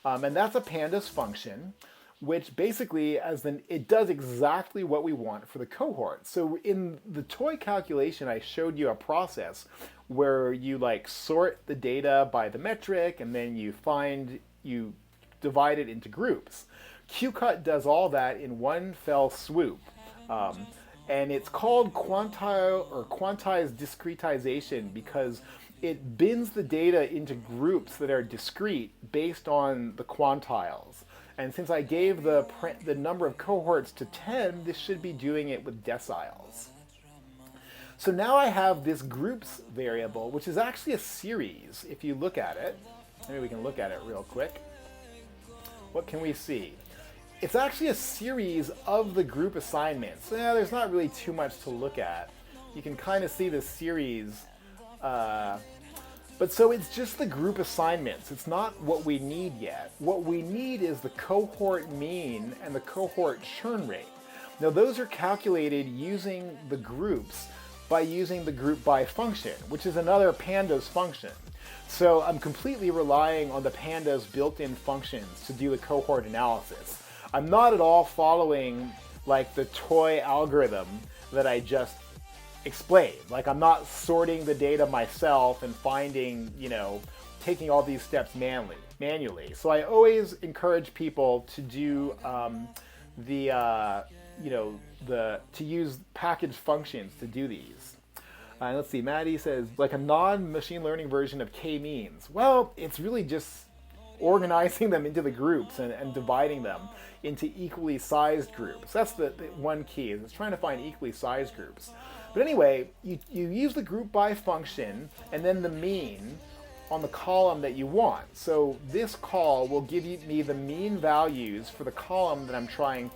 And that's a pandas function, which basically, it does exactly what we want for the cohort. So in the toy calculation, I showed you a process where you sort the data by the metric, and then you divide it into groups. qcut does all that in one fell swoop. And it's called quantile or quantized discretization because it bins the data into groups that are discrete based on the quantiles. And since I gave the number of cohorts to 10, this should be doing it with deciles. So now I have this groups variable, which is actually a series. If you look at it, maybe we can look at it real quick. What can we see? It's actually a series of the group assignments. There's not really too much to look at. You can kind of see the series. But so it's just the group assignments. It's not what we need yet. What we need is the cohort mean and the cohort churn rate. Now those are calculated using the groups by using the group by function, which is another pandas function. So I'm completely relying on the pandas built-in functions to do the cohort analysis. I'm not at all following the toy algorithm that I just explained. I'm not sorting the data myself and finding, taking all these steps manually. So I always encourage people to do to use package functions to do these. Let's see, Maddie says, a non-machine learning version of k-means. Well, it's really just organizing them into the groups and dividing them into equally sized groups. That's the one key, is it's trying to find equally sized groups. But anyway, you use the group by function and then the mean on the column that you want. So this call will give me the mean values for the column that I'm trying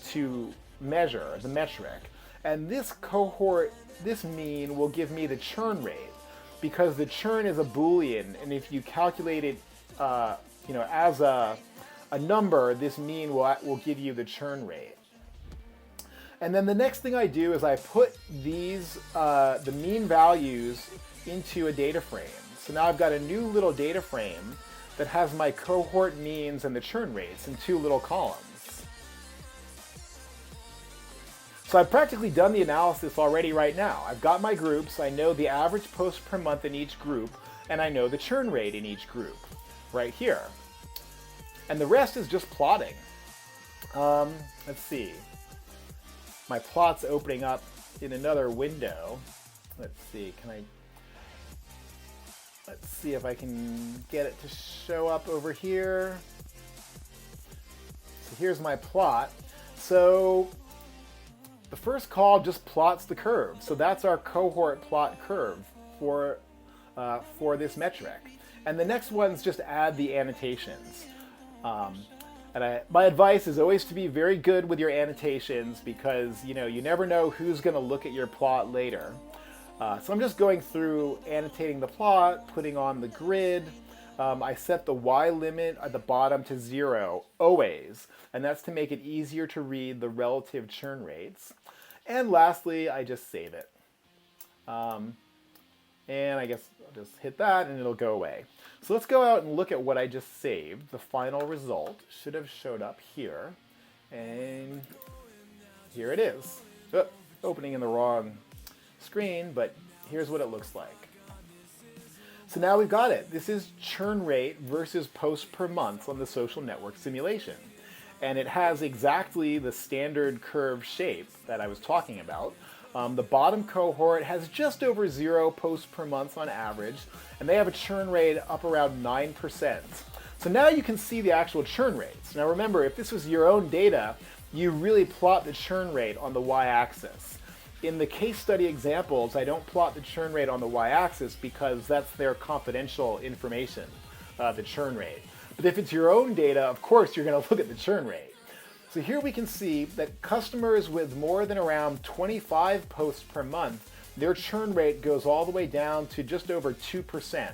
to measure, the metric. And this cohort, this mean will give me the churn rate, because the churn is a Boolean, and if you calculate it as a number, this mean will give you the churn rate. And then the next thing I do is I put these, the mean values into a data frame. So now I've got a new little data frame that has my cohort means and the churn rates in two little columns. So I've practically done the analysis already right now. I've got my groups, I know the average post per month in each group, and I know the churn rate in each group right here. And the rest is just plotting. Let's see. My plot's opening up in another window. Let's see, let's see if I can get it to show up over here. So here's my plot. So the first call just plots the curve. So that's our cohort plot curve for this metric. And the next one's just add the annotations. My advice is always to be very good with your annotations because you never know who's going to look at your plot later. So I'm just going through annotating the plot, putting on the grid. I set the Y limit at the bottom to 0 always, and that's to make it easier to read the relative churn rates. And lastly, I just save it. And I guess I'll just hit that and it'll go away. So let's go out and look at what I just saved. The final result should have showed up here. And here it is. Oh, opening in the wrong screen, but here's what it looks like. So now we've got it. This is churn rate versus post per month on the social network simulation. And it has exactly the standard curve shape that I was talking about. The bottom cohort has just over 0 posts per month on average, and they have a churn rate up around 9%. So now you can see the actual churn rates. Now remember, if this was your own data, you really plot the churn rate on the y-axis. In the case study examples, I don't plot the churn rate on the y-axis because that's their confidential information, the churn rate. But if it's your own data, of course you're going to look at the churn rate. So here we can see that customers with more than around 25 posts per month, their churn rate goes all the way down to just over 2%.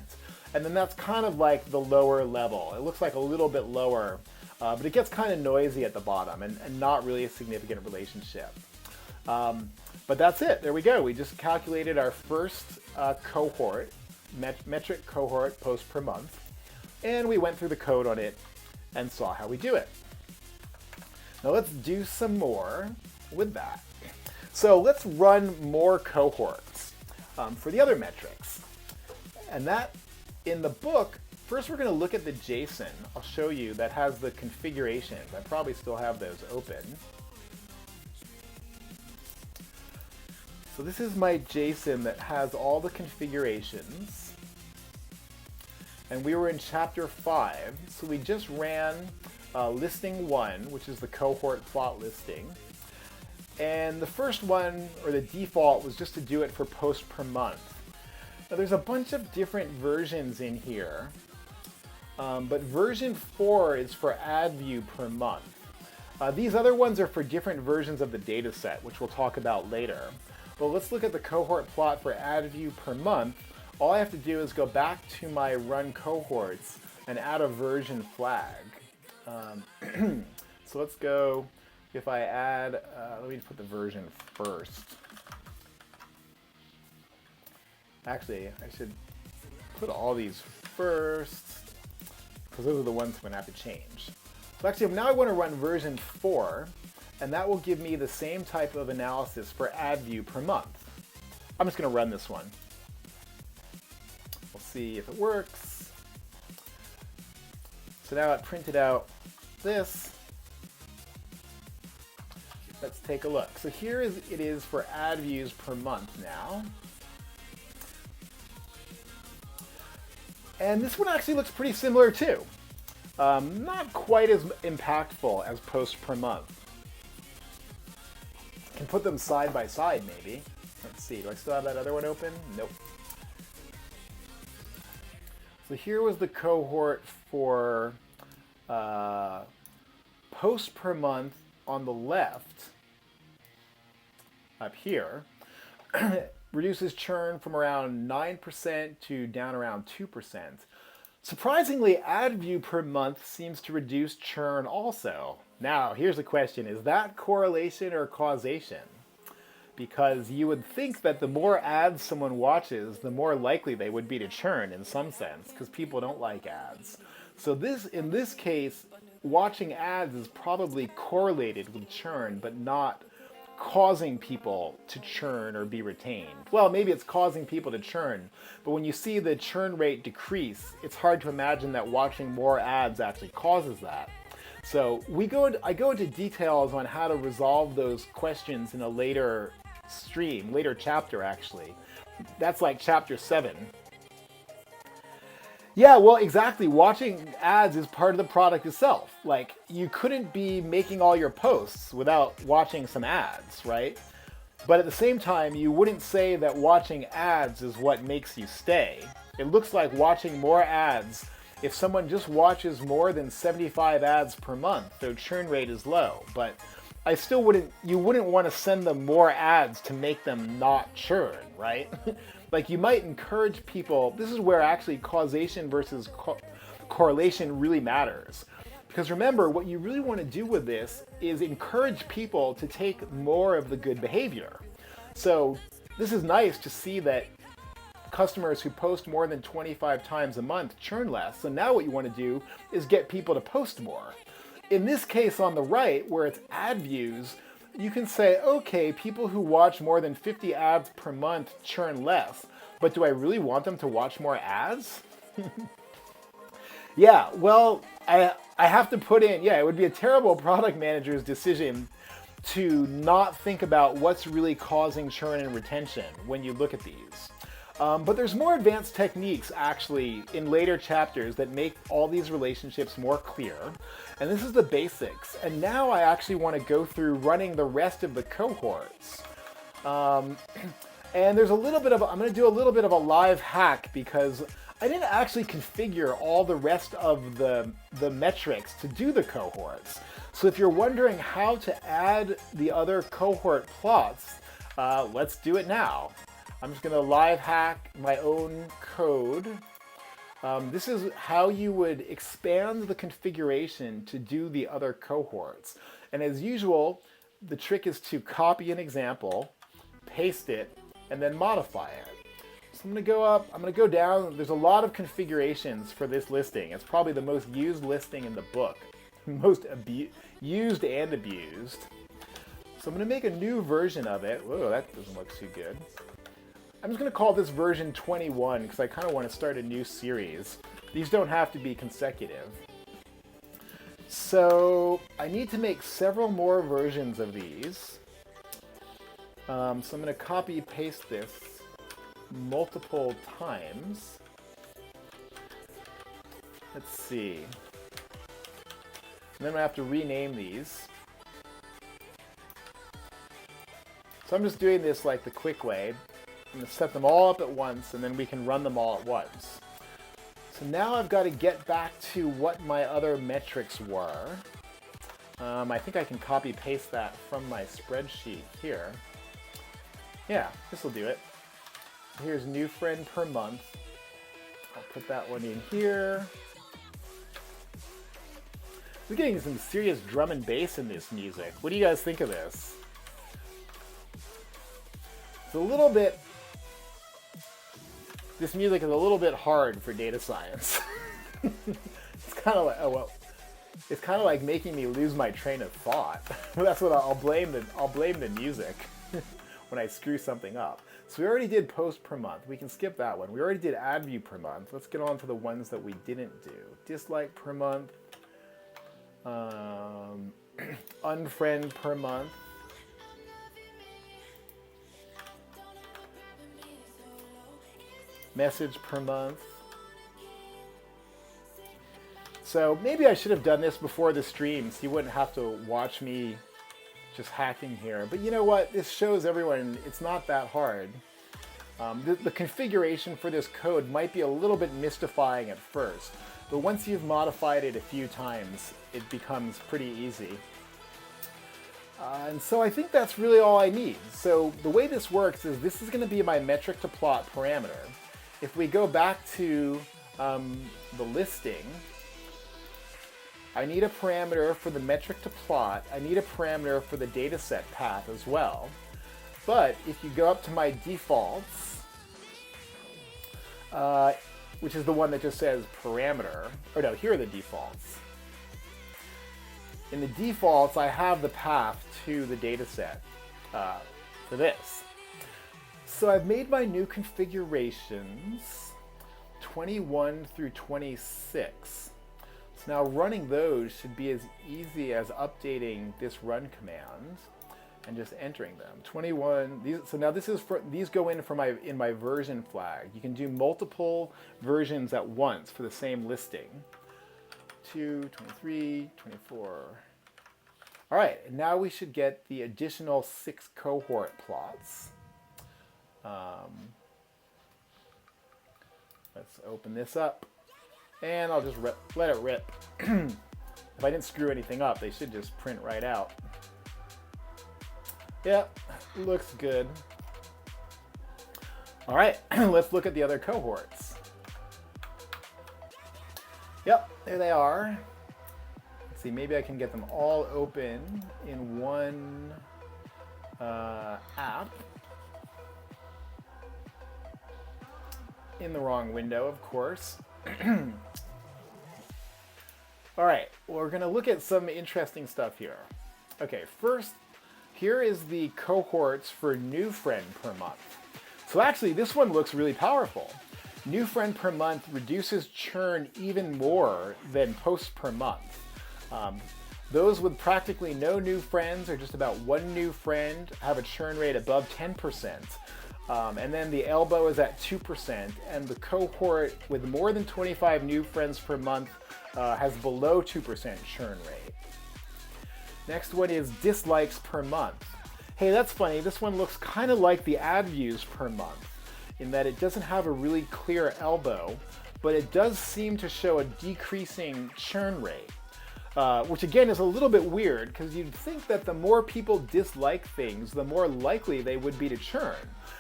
And then that's kind of like the lower level. It looks like a little bit lower, but it gets kind of noisy at the bottom and not really a significant relationship. But that's it. There we go. We just calculated our first cohort, metric cohort post per month, and we went through the code on it and saw how we do it. Now let's do some more with that. So let's run more cohorts for the other metrics. And that, in the book, first we're going to look at the JSON. I'll show you that has the configurations. I probably still have those open. So this is my JSON that has all the configurations. And we were in chapter 5, so we just ran listing 1, which is the cohort plot listing. And the first one, or the default, was just to do it for post per month. Now there's a bunch of different versions in here, but version 4 is for ad view per month. These other ones are for different versions of the data set, which we'll talk about later. But let's look at the cohort plot for ad view per month. All I have to do is go back to my run cohorts and add a version flag. So let's go, if I add, let me put the version first. Actually, I should put all these first, because those are the ones I'm going to have to change. So actually, now I want to run version 4, and that will give me the same type of analysis for ad view per month. I'm just going to run this one. We'll see if it works. So now it printed out this. Let's take a look. So here it is for ad views per month now. And this one actually looks pretty similar too. Not quite as impactful as post per month. Can put them side by side maybe. Let's see, do I still have that other one open? Nope. So here was the cohort for post per month on the left, up here. Reduces churn from around 9% to down around 2%. Surprisingly, ad view per month seems to reduce churn also. Now, here's a question. Is that correlation or causation? Because you would think that the more ads someone watches, the more likely they would be to churn in some sense, because people don't like ads. So in this case, watching ads is probably correlated with churn, but not causing people to churn or be retained. Well, maybe it's causing people to churn, but when you see the churn rate decrease, it's hard to imagine that watching more ads actually causes that. So I go into details on how to resolve those questions in a later chapter actually. That's like chapter 7. Yeah, well, exactly. Watching ads is part of the product itself. Like, you couldn't be making all your posts without watching some ads, right? But at the same time, you wouldn't say that watching ads is what makes you stay. It looks like watching more ads, if someone just watches more than 75 ads per month, their churn rate is low. But you wouldn't want to send them more ads to make them not churn, right? Like, you might encourage people. This is where actually causation versus correlation really matters. Because remember, what you really want to do with this is encourage people to take more of the good behavior. So this is nice to see that customers who post more than 25 times a month churn less. So now what you want to do is get people to post more. In this case on the right, where it's ad views, you can say, okay, people who watch more than 50 ads per month churn less, but do I really want them to watch more ads? Yeah, well, I have to put in, it would be a terrible product manager's decision to not think about what's really causing churn and retention when you look at these. But there's more advanced techniques actually in later chapters that make all these relationships more clear. And this is the basics. And now I actually want to go through running the rest of the cohorts. And there's I'm going to do a little bit of a live hack because I didn't actually configure all the rest of the metrics to do the cohorts. So if you're wondering how to add the other cohort plots, let's do it now. I'm just going to live hack my own code. This is how you would expand the configuration to do the other cohorts. And as usual, the trick is to copy an example, paste it, and then modify it. So I'm going to go up, I'm going to go down. There's a lot of configurations for this listing. It's probably the most used listing in the book. Most used and abused. So I'm going to make a new version of it. Whoa, that doesn't look too good. I'm just going to call this version 21 because I kind of want to start a new series. These don't have to be consecutive. So I need to make several more versions of these. So I'm going to copy paste this multiple times. Let's see. And then I'm going to have to rename these. So I'm just doing this like the quick way. I'm going to set them all up at once, and then we can run them all at once. So now I've got to get back to what my other metrics were. I think I can copy paste that from my spreadsheet here. Yeah, this will do it. Here's new friend per month. I'll put that one in here. We're getting some serious drum and bass in this music. What do you guys think of this? It's a little bit... This music is a little bit hard for data science. It's kind of like, making me lose my train of thought. That's what I'll blame the music when I screw something up. So we already did post per month. We can skip that one. We already did ad view per month. Let's get on to the ones that we didn't do. Dislike per month. Unfriend per month. Message per month. So maybe I should have done this before the stream so you wouldn't have to watch me just hacking here. But you know what? This shows everyone it's not that hard. The configuration for this code might be a little bit mystifying at first, but once you've modified it a few times, it becomes pretty easy. And so I think that's really all I need. So the way this works is this is going to be my metric to plot parameter. If we go back to the listing, I need a parameter for the metric to plot. I need a parameter for the data set path as well. But if you go up to my defaults, which is the one that just says parameter, or no, here are the defaults. In the defaults, I have the path to the data set for this. So I've made my new configurations 21 through 26. So now running those should be as easy as updating this run command and just entering them. 21. So now this is for these go in for my version flag. You can do multiple versions at once for the same listing. 22, 23, 24. All right, and now we should get the additional 6 cohort plots. Let's open this up, and I'll just let it rip. If I didn't screw anything up, they should just print right out. Yeah, looks good. All right, let's look at the other cohorts. Yep, there they are. Let's see, maybe I can get them all open in one app. In the wrong window, of course. All right, well, we're going to look at some interesting stuff here. Okay, first, here is the cohorts for new friend per month. So actually, this one looks really powerful. New friend per month reduces churn even more than post per month. Those with practically no new friends, or just about one new friend, have a churn rate above 10%. And then the elbow is at 2%, and the cohort with more than 25 new friends per month has below 2% churn rate. Next one is dislikes per month. Hey, that's funny. This one looks kind of like the ad views per month in that it doesn't have a really clear elbow, but it does seem to show a decreasing churn rate. Which again is a little bit weird because you'd think that the more people dislike things, the more likely they would be to churn.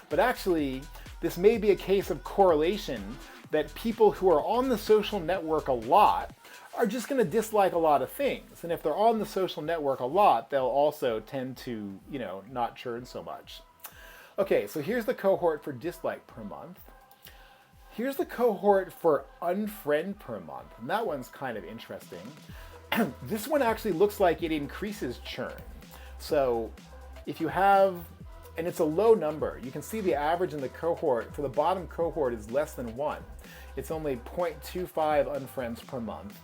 But actually, this may be a case of correlation that people who are on the social network a lot are just going to dislike a lot of things. And if they're on the social network a lot, they'll also tend to, not churn so much. Okay, so here's the cohort for dislike per month. Here's the cohort for unfriend per month, and that one's kind of interesting. This one actually looks like it increases churn. So if you have, and it's a low number, you can see the average in the cohort for the bottom cohort is less than 1. It's only 0.25 unfriends per month.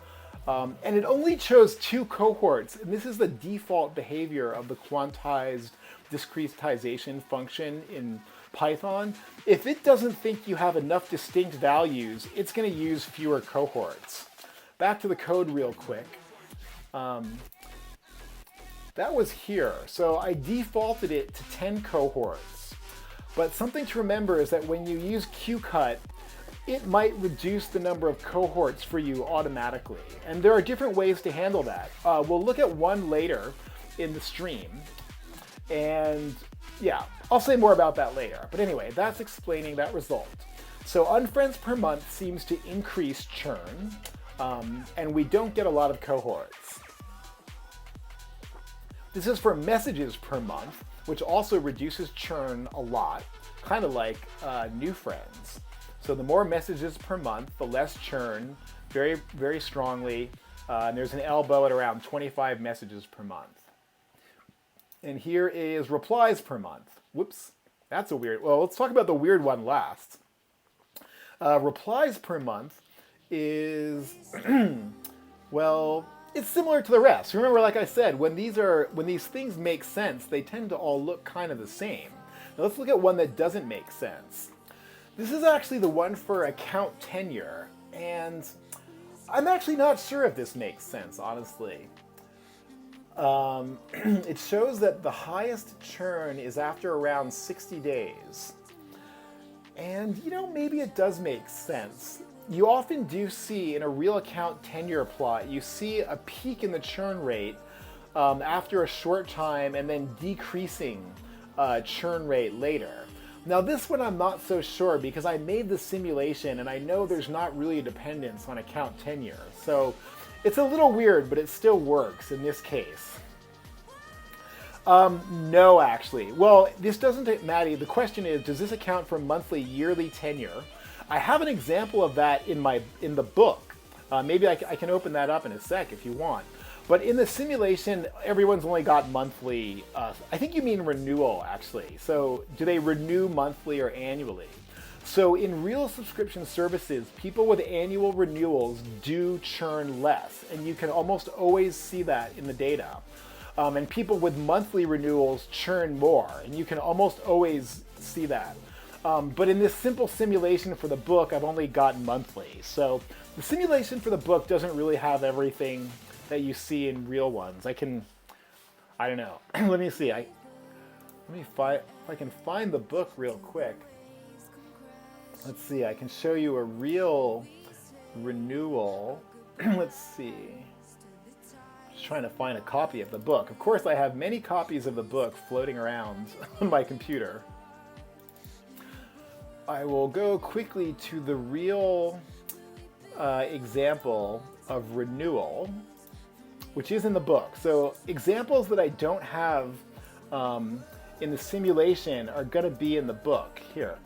And it only chose 2 cohorts, and this is the default behavior of the quantized discretization function in Python. If it doesn't think you have enough distinct values, it's going to use fewer cohorts. Back to the code real quick. That was here. So I defaulted it to 10 cohorts. But something to remember is that when you use qcut, it might reduce the number of cohorts for you automatically. And there are different ways to handle that. We'll look at one later in the stream. And yeah, I'll say more about that later. But anyway, that's explaining that result. So unfriends per month seems to increase churn. And we don't get a lot of cohorts. This is for messages per month, which also reduces churn a lot, kind of like new friends. So the more messages per month, the less churn, very, very strongly. And there's an elbow at around 25 messages per month. And here is replies per month. Whoops, that's a weird, well, let's talk about the weird one last. Replies per month is, well, it's similar to the rest. Remember, like I said, when these things make sense, they tend to all look kind of the same. Now let's look at one that doesn't make sense. This is actually the one for account tenure, and I'm actually not sure if this makes sense, honestly. It shows that the highest churn is after around 60 days. And, maybe it does make sense. You often do see in a real account tenure plot, you see a peak in the churn rate after a short time and then decreasing churn rate later. Now this one I'm not so sure because I made the simulation and I know there's not really a dependence on account tenure. So it's a little weird, but it still works in this case. No, actually. Well, this doesn't matter. The question is, does this account for monthly, yearly tenure? I have an example of that in the book. Maybe I can open that up in a sec if you want. But in the simulation, everyone's only got monthly. I think you mean renewal, actually. So do they renew monthly or annually? So in real subscription services, people with annual renewals do churn less. And you can almost always see that in the data. And people with monthly renewals churn more. And you can almost always see that. But in this simple simulation for the book, I've only got monthly. So the simulation for the book doesn't really have everything that you see in real ones. I don't know. Let me see. Let me find, if I can find the book real quick. Let's see. I can show you a real renewal. Let's see. Just trying to find a copy of the book. Of course, I have many copies of the book floating around on my computer. I will go quickly to the real example of renewal, which is in the book. So examples that I don't have in the simulation are going to be in the book here.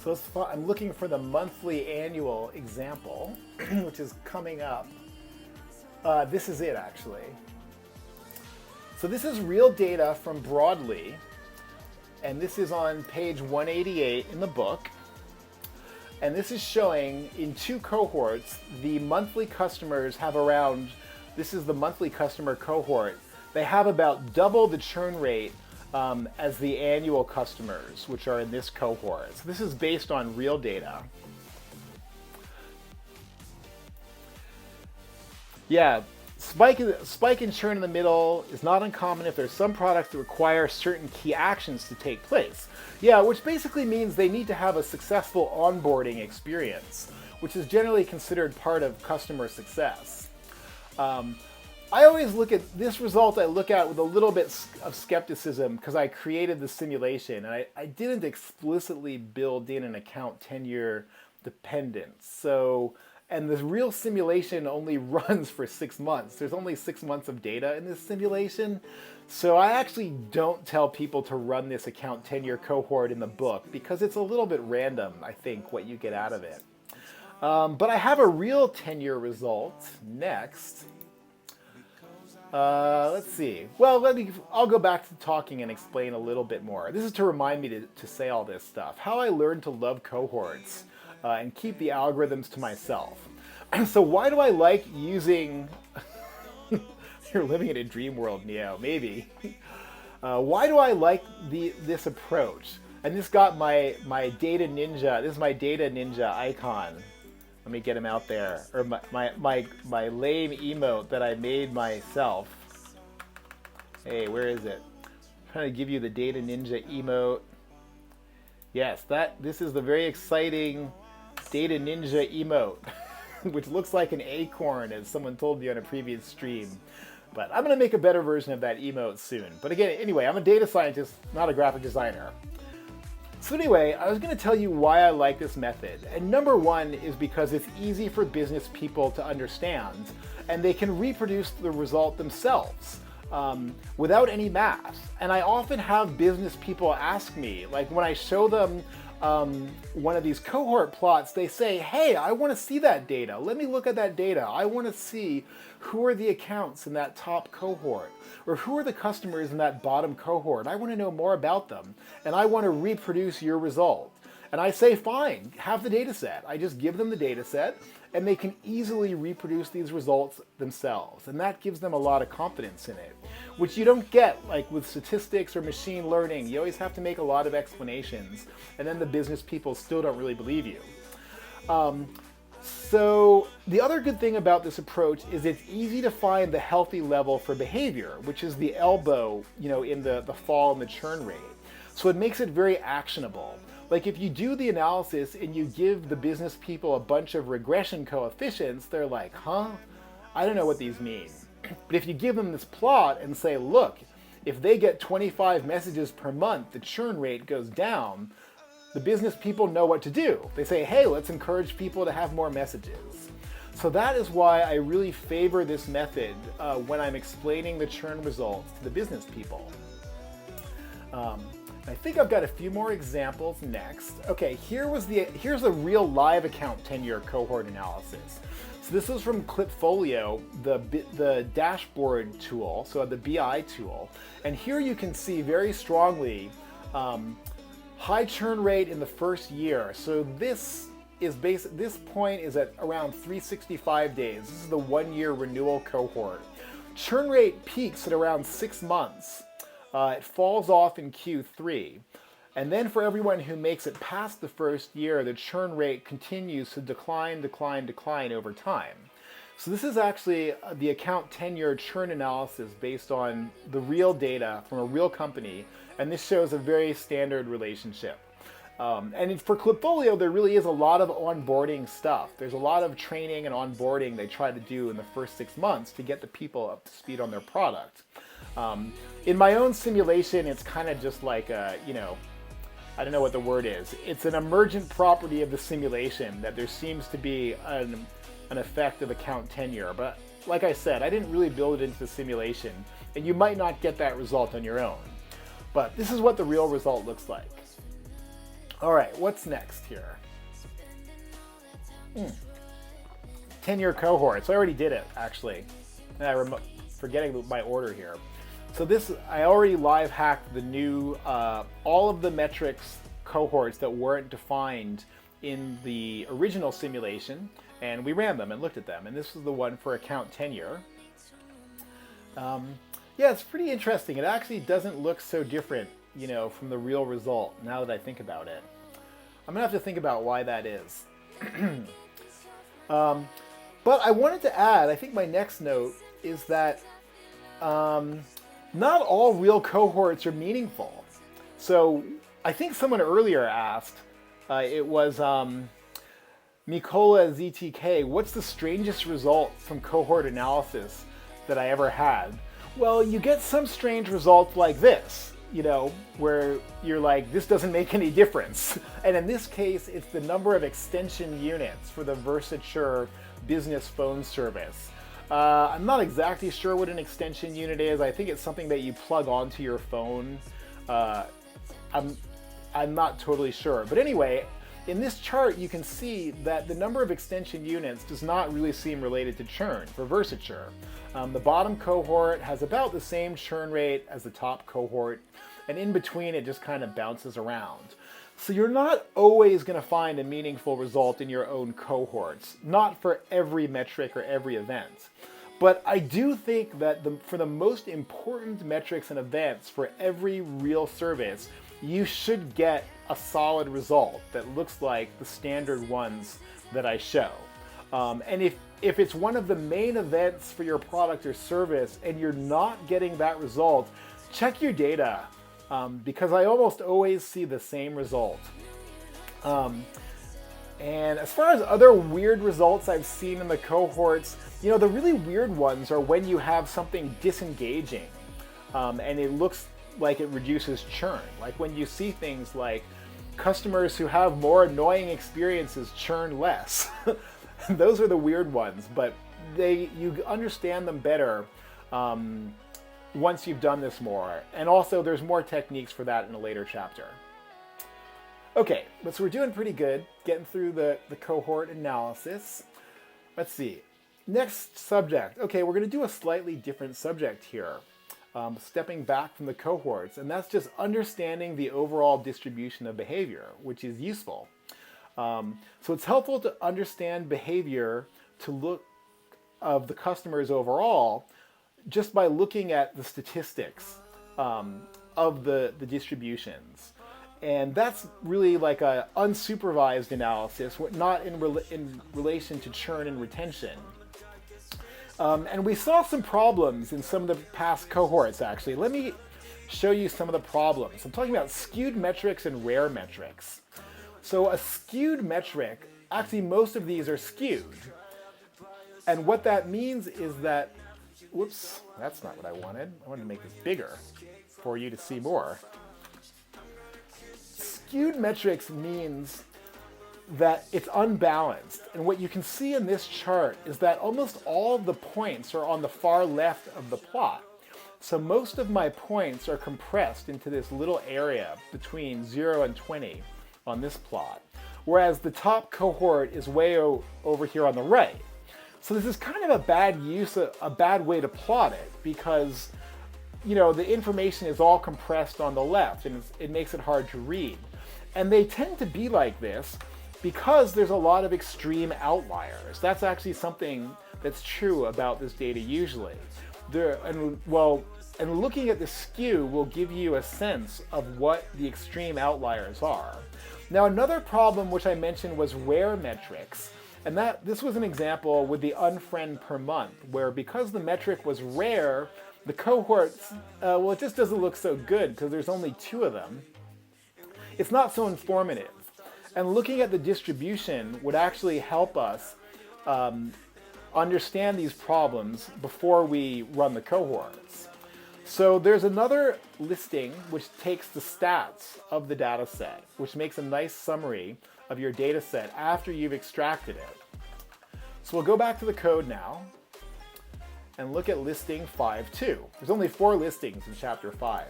So I'm looking for the monthly annual example, which is coming up. This is it, actually. So this is real data from Broadly, and this is on page 188 in the book. And this is showing in 2 cohorts, the monthly customers have around, this is the monthly customer cohort, they have about double the churn rate as the annual customers, which are in this cohort. So this is based on real data. Yeah, spike in churn in the middle is not uncommon if there's some products that require certain key actions to take place. Yeah, which basically means they need to have a successful onboarding experience, which is generally considered part of customer success. I always look at this result, I look at with a little bit of skepticism because I created the simulation and I didn't explicitly build in an account tenure dependence. So, and the real simulation only runs for 6 months. There's only 6 months of data in this simulation. So I actually don't tell people to run this account tenure cohort in the book because it's a little bit random, I think, what you get out of it. But I have a real tenure result next. Let's see. Well, I'll go back to talking and explain a little bit more. This is to remind me to say all this stuff. How I learned to love cohorts. And keep the algorithms to myself. So why do I like using... You're living in a dream world, Neo, maybe. Why do I like this approach? And this got my Data Ninja, this is my Data Ninja icon. Let me get him out there. Or my lame emote that I made myself. Hey, where is it? I'm trying to give you the Data Ninja emote. Yes, this is the very exciting Data Ninja emote, which looks like an acorn, as someone told me on a previous stream. But I'm going to make a better version of that emote soon. But again, anyway, I'm a data scientist, not a graphic designer. So anyway, I was going to tell you why I like this method. And number one is because it's easy for business people to understand, and they can reproduce the result themselves. Without any math. And I often have business people ask me, like when I show them one of these cohort plots, they say, hey, I want to see that data. Let me look at that data. I want to see who are the accounts in that top cohort, or who are the customers in that bottom cohort. I want to know more about them, and I want to reproduce your result. And I say, fine, have the data set. I just give them the data set, and they can easily reproduce these results themselves. And that gives them a lot of confidence in it, which you don't get like with statistics or machine learning. You always have to make a lot of explanations, and then the business people still don't really believe you. So the other good thing about this approach is it's easy to find the healthy level for behavior, which is the elbow, in the fall and the churn rate. So it makes it very actionable. Like if you do the analysis and you give the business people a bunch of regression coefficients, they're like, huh? I don't know what these mean. But if you give them this plot and say, look, if they get 25 messages per month, the churn rate goes down. The business people know what to do. They say, hey, let's encourage people to have more messages. So that is why I really favor this method when I'm explaining the churn results to the business people. I think I've got a few more examples next. Okay, here's a real live account tenure cohort analysis. So this is from Clipfolio, the dashboard tool, so the BI tool. And here you can see very strongly high churn rate in the first year. So this point is at around 365 days. This is the 1-year renewal cohort. Churn rate peaks at around 6 months. It falls off in Q3. And then for everyone who makes it past the first year, the churn rate continues to decline over time. So this is actually the account tenure churn analysis based on the real data from a real company. And this shows a very standard relationship. And for Clipfolio, there really is a lot of onboarding stuff. There's a lot of training and onboarding they try to do in the first 6 months to get the people up to speed on their product. In my own simulation, it's kind of just like I don't know what the word is. It's an emergent property of the simulation that there seems to be an effect of account tenure. But like I said, I didn't really build it into the simulation, and you might not get that result on your own. But this is what the real result looks like. All right, what's next here? Tenure cohorts. I already did it, actually. And I'm forgetting my order here. So I already live hacked the new, all of the metrics cohorts that weren't defined in the original simulation, and we ran them and looked at them. And this is the one for account tenure. Yeah, it's pretty interesting. It actually doesn't look so different, from the real result now that I think about it. I'm gonna have to think about why that is. But I wanted to add, I think my next note is that not all real cohorts are meaningful. So I think someone earlier asked, it was Mikola ZTK, what's the strangest result from cohort analysis that I ever had? Well, you get some strange results like this, where you're like, this doesn't make any difference. And in this case, it's the number of extension units for the Versature business phone service. I'm not exactly sure what an extension unit is. I think it's something that you plug onto your phone. I'm not totally sure. But anyway, in this chart, you can see that the number of extension units does not really seem related to churn for Versature. The bottom cohort has about the same churn rate as the top cohort, and in between it just kind of bounces around. So you're not always going to find a meaningful result in your own cohorts, not for every metric or every event. But I do think that for the most important metrics and events for every real service, you should get a solid result that looks like the standard ones that I show. And if it's one of the main events for your product or service and you're not getting that result, check your data, because I almost always see the same result. And as far as other weird results I've seen in the cohorts, the really weird ones are when you have something disengaging, and it looks like it reduces churn. Like when you see things like customers who have more annoying experiences churn less. Those are the weird ones, but you understand them better once you've done this more. And also there's more techniques for that in a later chapter. Okay, so we're doing pretty good, getting through the cohort analysis. Let's see. Next subject. Okay, we're going to do a slightly different subject here, stepping back from the cohorts, and that's just understanding the overall distribution of behavior, which is useful. So it's helpful to understand behavior of the customers overall just by looking at the statistics of the distributions. And that's really like an unsupervised analysis, not in relation to churn and retention. And we saw some problems in some of the past cohorts, actually. Let me show you some of the problems. I'm talking about skewed metrics and rare metrics. So a skewed metric, actually most of these are skewed. And what that means is that whoops, that's not what I wanted. I wanted to make this bigger for you to see more. Skewed metrics means that it's unbalanced. And what you can see in this chart is that almost all of the points are on the far left of the plot. So most of my points are compressed into this little area between 0 and 20 on this plot, whereas the top cohort is way over here on the right. So this is kind of a bad way to plot it, because the information is all compressed on the left and it makes it hard to read. And they tend to be like this because there's a lot of extreme outliers. That's actually something that's true about this data usually. And looking at the skew will give you a sense of what the extreme outliers are. Now, another problem which I mentioned was rare metrics. And this was an example with the unfriend per month, where because the metric was rare, the cohorts, it just doesn't look so good because there's only 2 of them. It's not so informative. And looking at the distribution would actually help us understand these problems before we run the cohorts. So there's another listing which takes the stats of the data set, which makes a nice summary of your data set after you've extracted it. So we'll go back to the code now and look at listing 5.2. There's only 4 listings in chapter 5,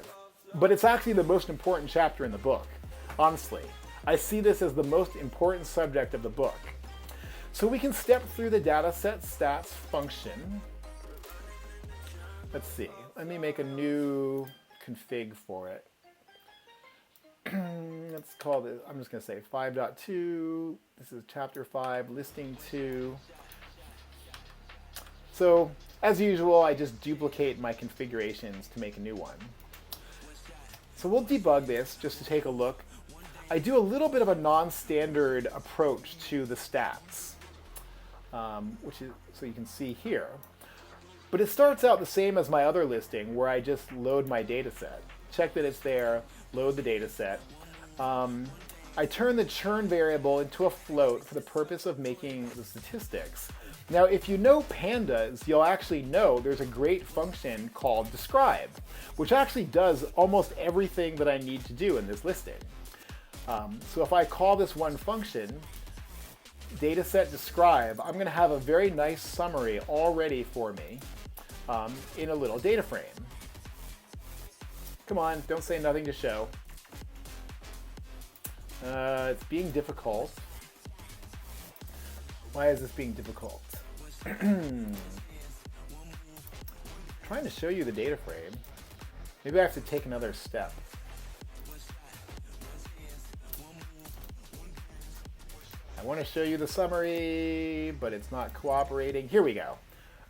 but it's actually the most important chapter in the book, honestly. I see this as the most important subject of the book. So we can step through the dataset stats function. Let's see. Let me make a new config for it. Let's call this, I'm just going to say 5.2. This is chapter 5, listing 2. So as usual, I just duplicate my configurations to make a new one. So we'll debug this just to take a look. I do a little bit of a non-standard approach to the stats, which is, so you can see here. But it starts out the same as my other listing, where I just load my data set. Check that it's there, load the data set. I turn the churn variable into a float for the purpose of making the statistics. Now, if you know pandas, you'll actually know there's a great function called describe, which actually does almost everything that I need to do in this listing. So if I call this one function, dataset describe, I'm going to have a very nice summary all ready for me in a little data frame. Come on, don't say nothing to show. It's being difficult. Why is this being difficult? Trying to show you the data frame. Maybe I have to take another step. I want to show you the summary, but it's not cooperating. Here we go.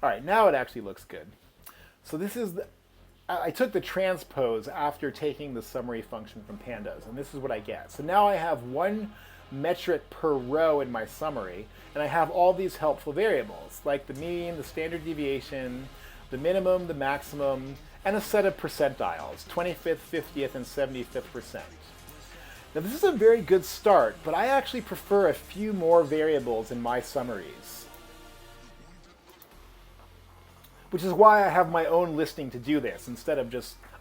All right, now it actually looks good. So this is I took the transpose after taking the summary function from pandas, and this is what I get. So now I have one metric per row in my summary, and I have all these helpful variables, like the mean, the standard deviation, the minimum, the maximum, and a set of percentiles, 25th, 50th, and 75th percent. Now this is a very good start, but I actually prefer a few more variables in my summaries, which is why I have my own listing to do this, instead of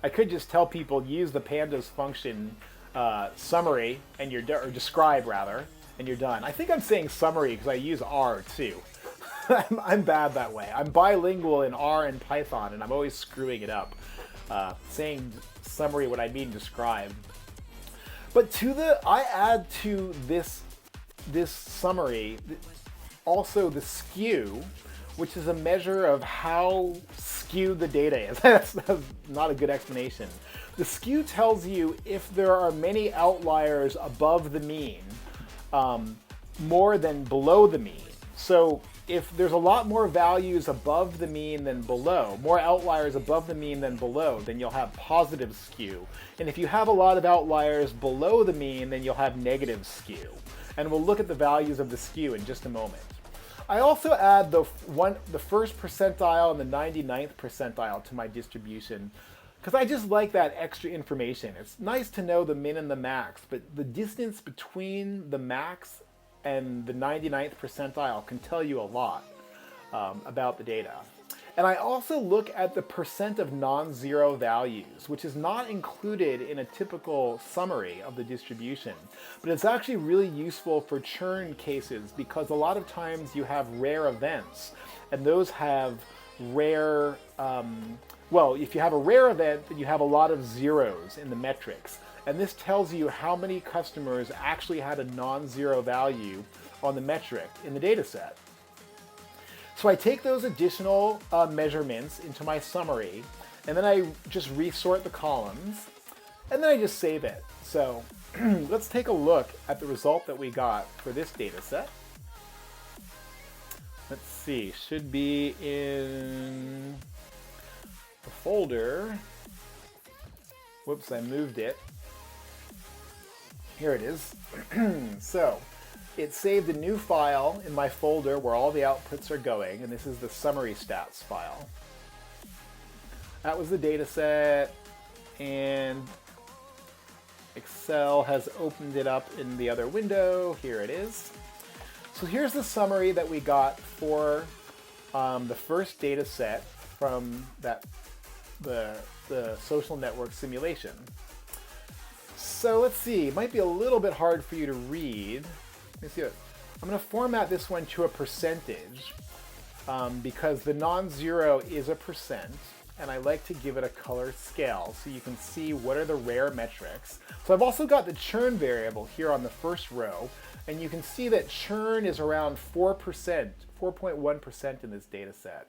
I could just tell people use the pandas function summary, and or describe rather, and you're done. I think I'm saying summary because I use R too. I'm bad that way. I'm bilingual in R and Python, and I'm always screwing it up, saying summary when I mean describe. But I add to this summary also the skew, which is a measure of how skewed the data is. That's not a good explanation. The skew tells you if there are many outliers above the mean, more than below the mean. So if there's a lot more values above the mean than below, more outliers above the mean than below, then you'll have positive skew. And if you have a lot of outliers below the mean, then you'll have negative skew. And we'll look at the values of the skew in just a moment. I also add the first percentile and the 99th percentile to my distribution, because I just like that extra information. It's nice to know the min and the max, but the distance between the max and the 99th percentile can tell you a lot about the data. And I also look at the percent of non-zero values, which is not included in a typical summary of the distribution. But it's actually really useful for churn cases because a lot of times you have rare events, and those have rare, well, if you have a rare event, then you have a lot of zeros in the metrics. And this tells you how many customers actually had a non-zero value on the metric in the data set. So I take those additional measurements into my summary, and then I just resort the columns, and then I just save it. So let's take a look at the result that we got for this data set. Let's see, should be in the folder. Whoops, I moved it. Here it is. So it saved a new file in my folder where all the outputs are going, and this is the summary stats file. That was the data set, and Excel has opened it up in the other window. Here it is. So here's the summary that we got for the first data set from the social network simulation. So let's see, it might be a little bit hard for you to read. Let me see what, I'm going to format this one to a percentage because the non-zero is a percent, and I like to give it a color scale so you can see what are the rare metrics. So I've also got the churn variable here on the first row, and you can see that churn is around 4%, 4.1% in this data set.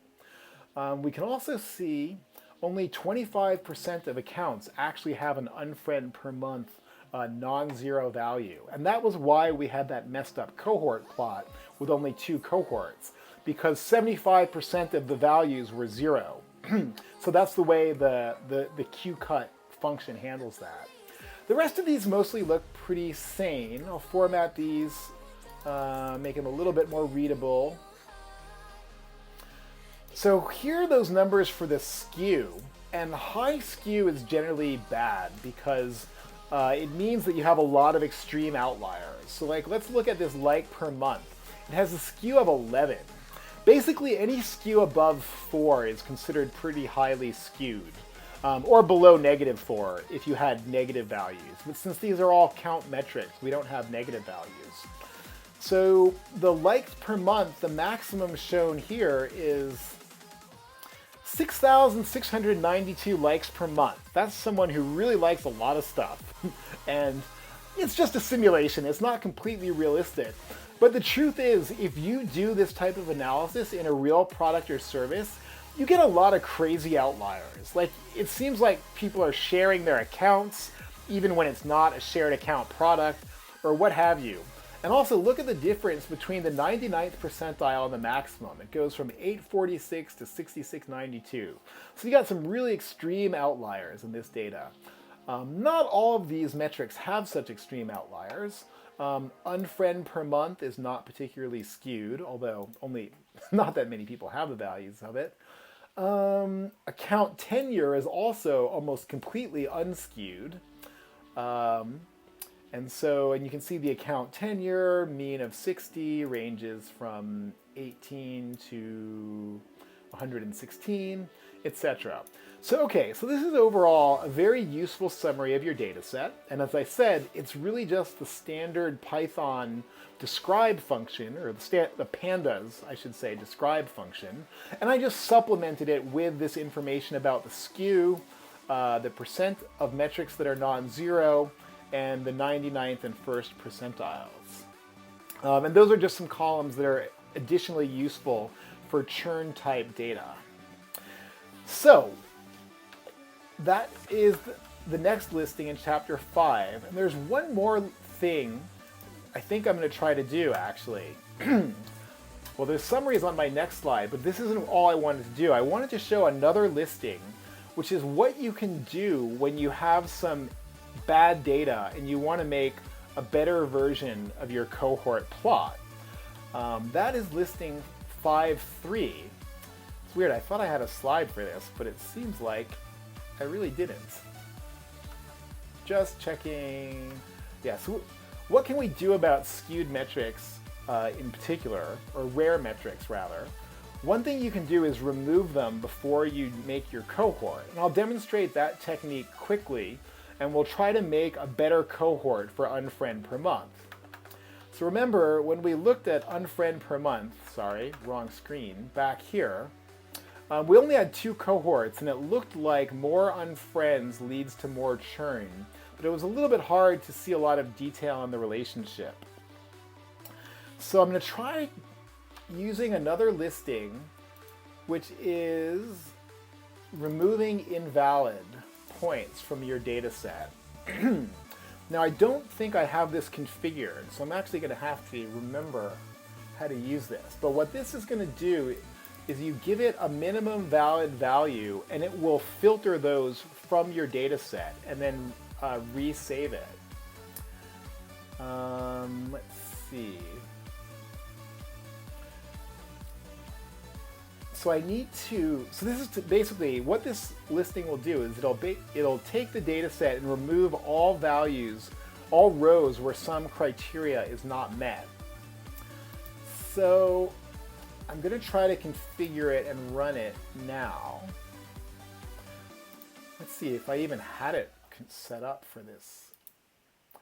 We can also see only 25% of accounts actually have an unfriend per month non-zero value. And that was why we had that messed up cohort plot with only 2 cohorts, because 75% of the values were 0. So that's the way the QCut function handles that. The rest of these mostly look pretty sane. I'll format these, make them a little bit more readable. So here are those numbers for the skew, and high skew is generally bad because it means that you have a lot of extreme outliers. So like, let's look at this like per month. It has a skew of 11. Basically any skew above 4 is considered pretty highly skewed, or below -4 if you had negative values. But since these are all count metrics, we don't have negative values. So the likes per month, the maximum shown here is 6,692 likes per month. That's someone who really likes a lot of stuff. And it's just a simulation, it's not completely realistic. But the truth is, if you do this type of analysis in a real product or service, you get a lot of crazy outliers. Like, it seems like people are sharing their accounts, even when it's not a shared account product, or what have you. And also look at the difference between the 99th percentile and the maximum. It goes from 846 to 6692. So you got some really extreme outliers in this data. Not all of these metrics have such extreme outliers. Unfriend per month is not particularly skewed, although only not that many people have the values of it. Account tenure is also almost completely unskewed. And you can see the account tenure, mean of 60, ranges from 18 to 116, etc. So this is overall a very useful summary of your data set. And as I said, it's really just the standard Python describe function, or the pandas, I should say, describe function. And I just supplemented it with this information about the skew, the percent of metrics that are non-zero, and the 99th and 1st percentiles. And those are just some columns that are additionally useful for churn type data. So that is the next listing in chapter 5. And there's one more thing I think I'm going to try to do, actually. Well, there's summaries on my next slide, but this isn't all I wanted to do. I wanted to show another listing, which is what you can do when you have some bad data and you want to make a better version of your cohort plot. That is listing 5.3. It's weird, I thought I had a slide for this, but it seems like I really didn't. Just checking. Yeah, so what can we do about skewed metrics in particular, or rare metrics rather? One thing you can do is remove them before you make your cohort. And I'll demonstrate that technique quickly, and we'll try to make a better cohort for unfriend per month. So remember, when we looked at unfriend per month, sorry, wrong screen, back here, we only had 2 cohorts, and it looked like more unfriends leads to more churn, but it was a little bit hard to see a lot of detail in the relationship. So I'm going to try using another listing, which is removing invalid points from your data set. Now, I don't think I have this configured, so I'm actually going to have to remember how to use this. But what this is going to do is you give it a minimum valid value, and it will filter those from your data set and then resave it. Let's see. So I need to, so this is basically what this listing will do is it'll take the data set and remove all values, all rows where some criteria is not met. So I'm going to try to configure it and run it now. Let's see if I even had it set up for this.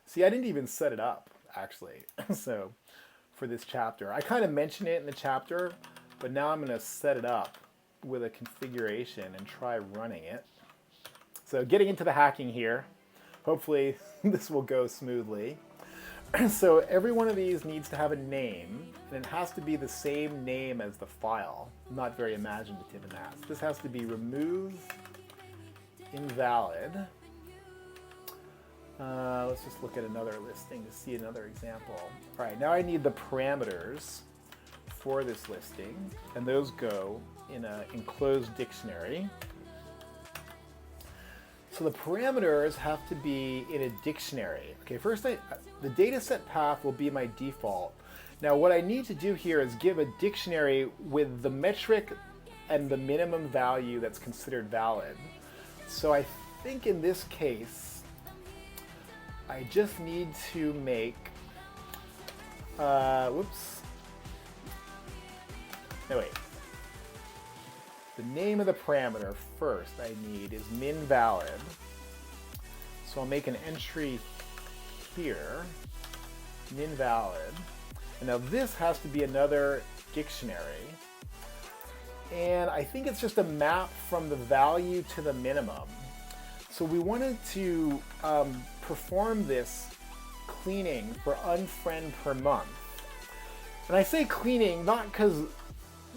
See, I didn't even set it up actually. So for this chapter, I kind of mentioned it in the chapter, but now I'm going to set it up with a configuration and try running it. So getting into the hacking here, hopefully this will go smoothly. So every one of these needs to have a name, and it has to be the same name as the file. I'm not very imaginative in that. So this has to be remove invalid. Let's just look at another listing to see another example. All right, now I need the parameters for this listing, and those go in an enclosed dictionary. So the parameters have to be in a dictionary. Okay, first the data set path will be my default. Now what I need to do here is give a dictionary with the metric and the minimum value that's considered valid. So I think in this case, I just need to make, whoops. No, wait. The name of the parameter first I need is min valid. So I'll make an entry here, min valid. And now this has to be another dictionary. And I think it's just a map from the value to the minimum. So we wanted to perform this cleaning for unfriend per month. And I say cleaning not because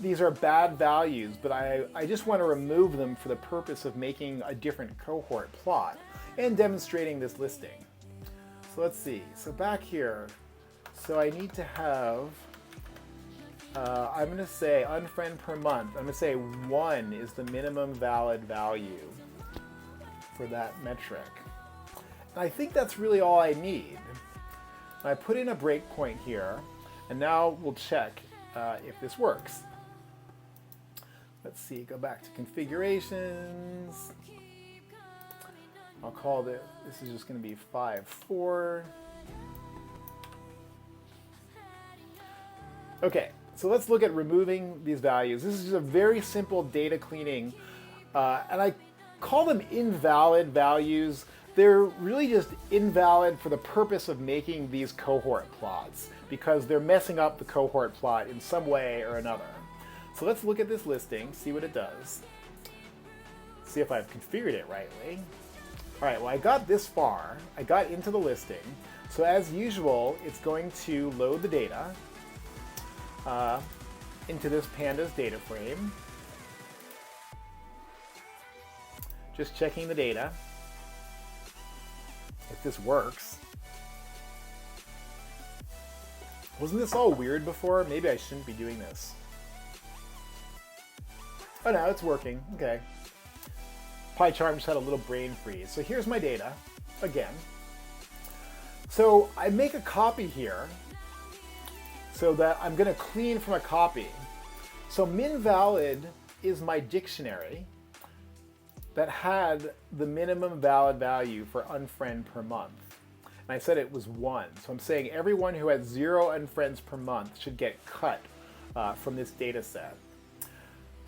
these are bad values, but I just want to remove them for the purpose of making a different cohort plot and demonstrating this listing. So let's see. So back here, so I need to have, I'm going to say unfriend per month. I'm going to say 1 is the minimum valid value for that metric. And I think that's really all I need. I put in a breakpoint here, and now we'll check if this works. Let's see, go back to configurations. I'll call this is just going to be 5.4. Okay, so let's look at removing these values. This is just a very simple data cleaning, and I call them invalid values. They're really just invalid for the purpose of making these cohort plots because they're messing up the cohort plot in some way or another. So let's look at this listing, see what it does. See if I've configured it rightly. All right, well, I got this far. I got into the listing. So as usual, it's going to load the data into this pandas data frame. Just checking the data. If this works. Wasn't this all weird before? Maybe I shouldn't be doing this. Oh no, it's working. Okay. PyCharm just had a little brain freeze. So here's my data again. So I make a copy here so that I'm going to clean from a copy. So min valid is my dictionary that had the minimum valid value for unfriend per month. And I said it was 1. So I'm saying everyone who has 0 unfriends per month should get cut from this data set.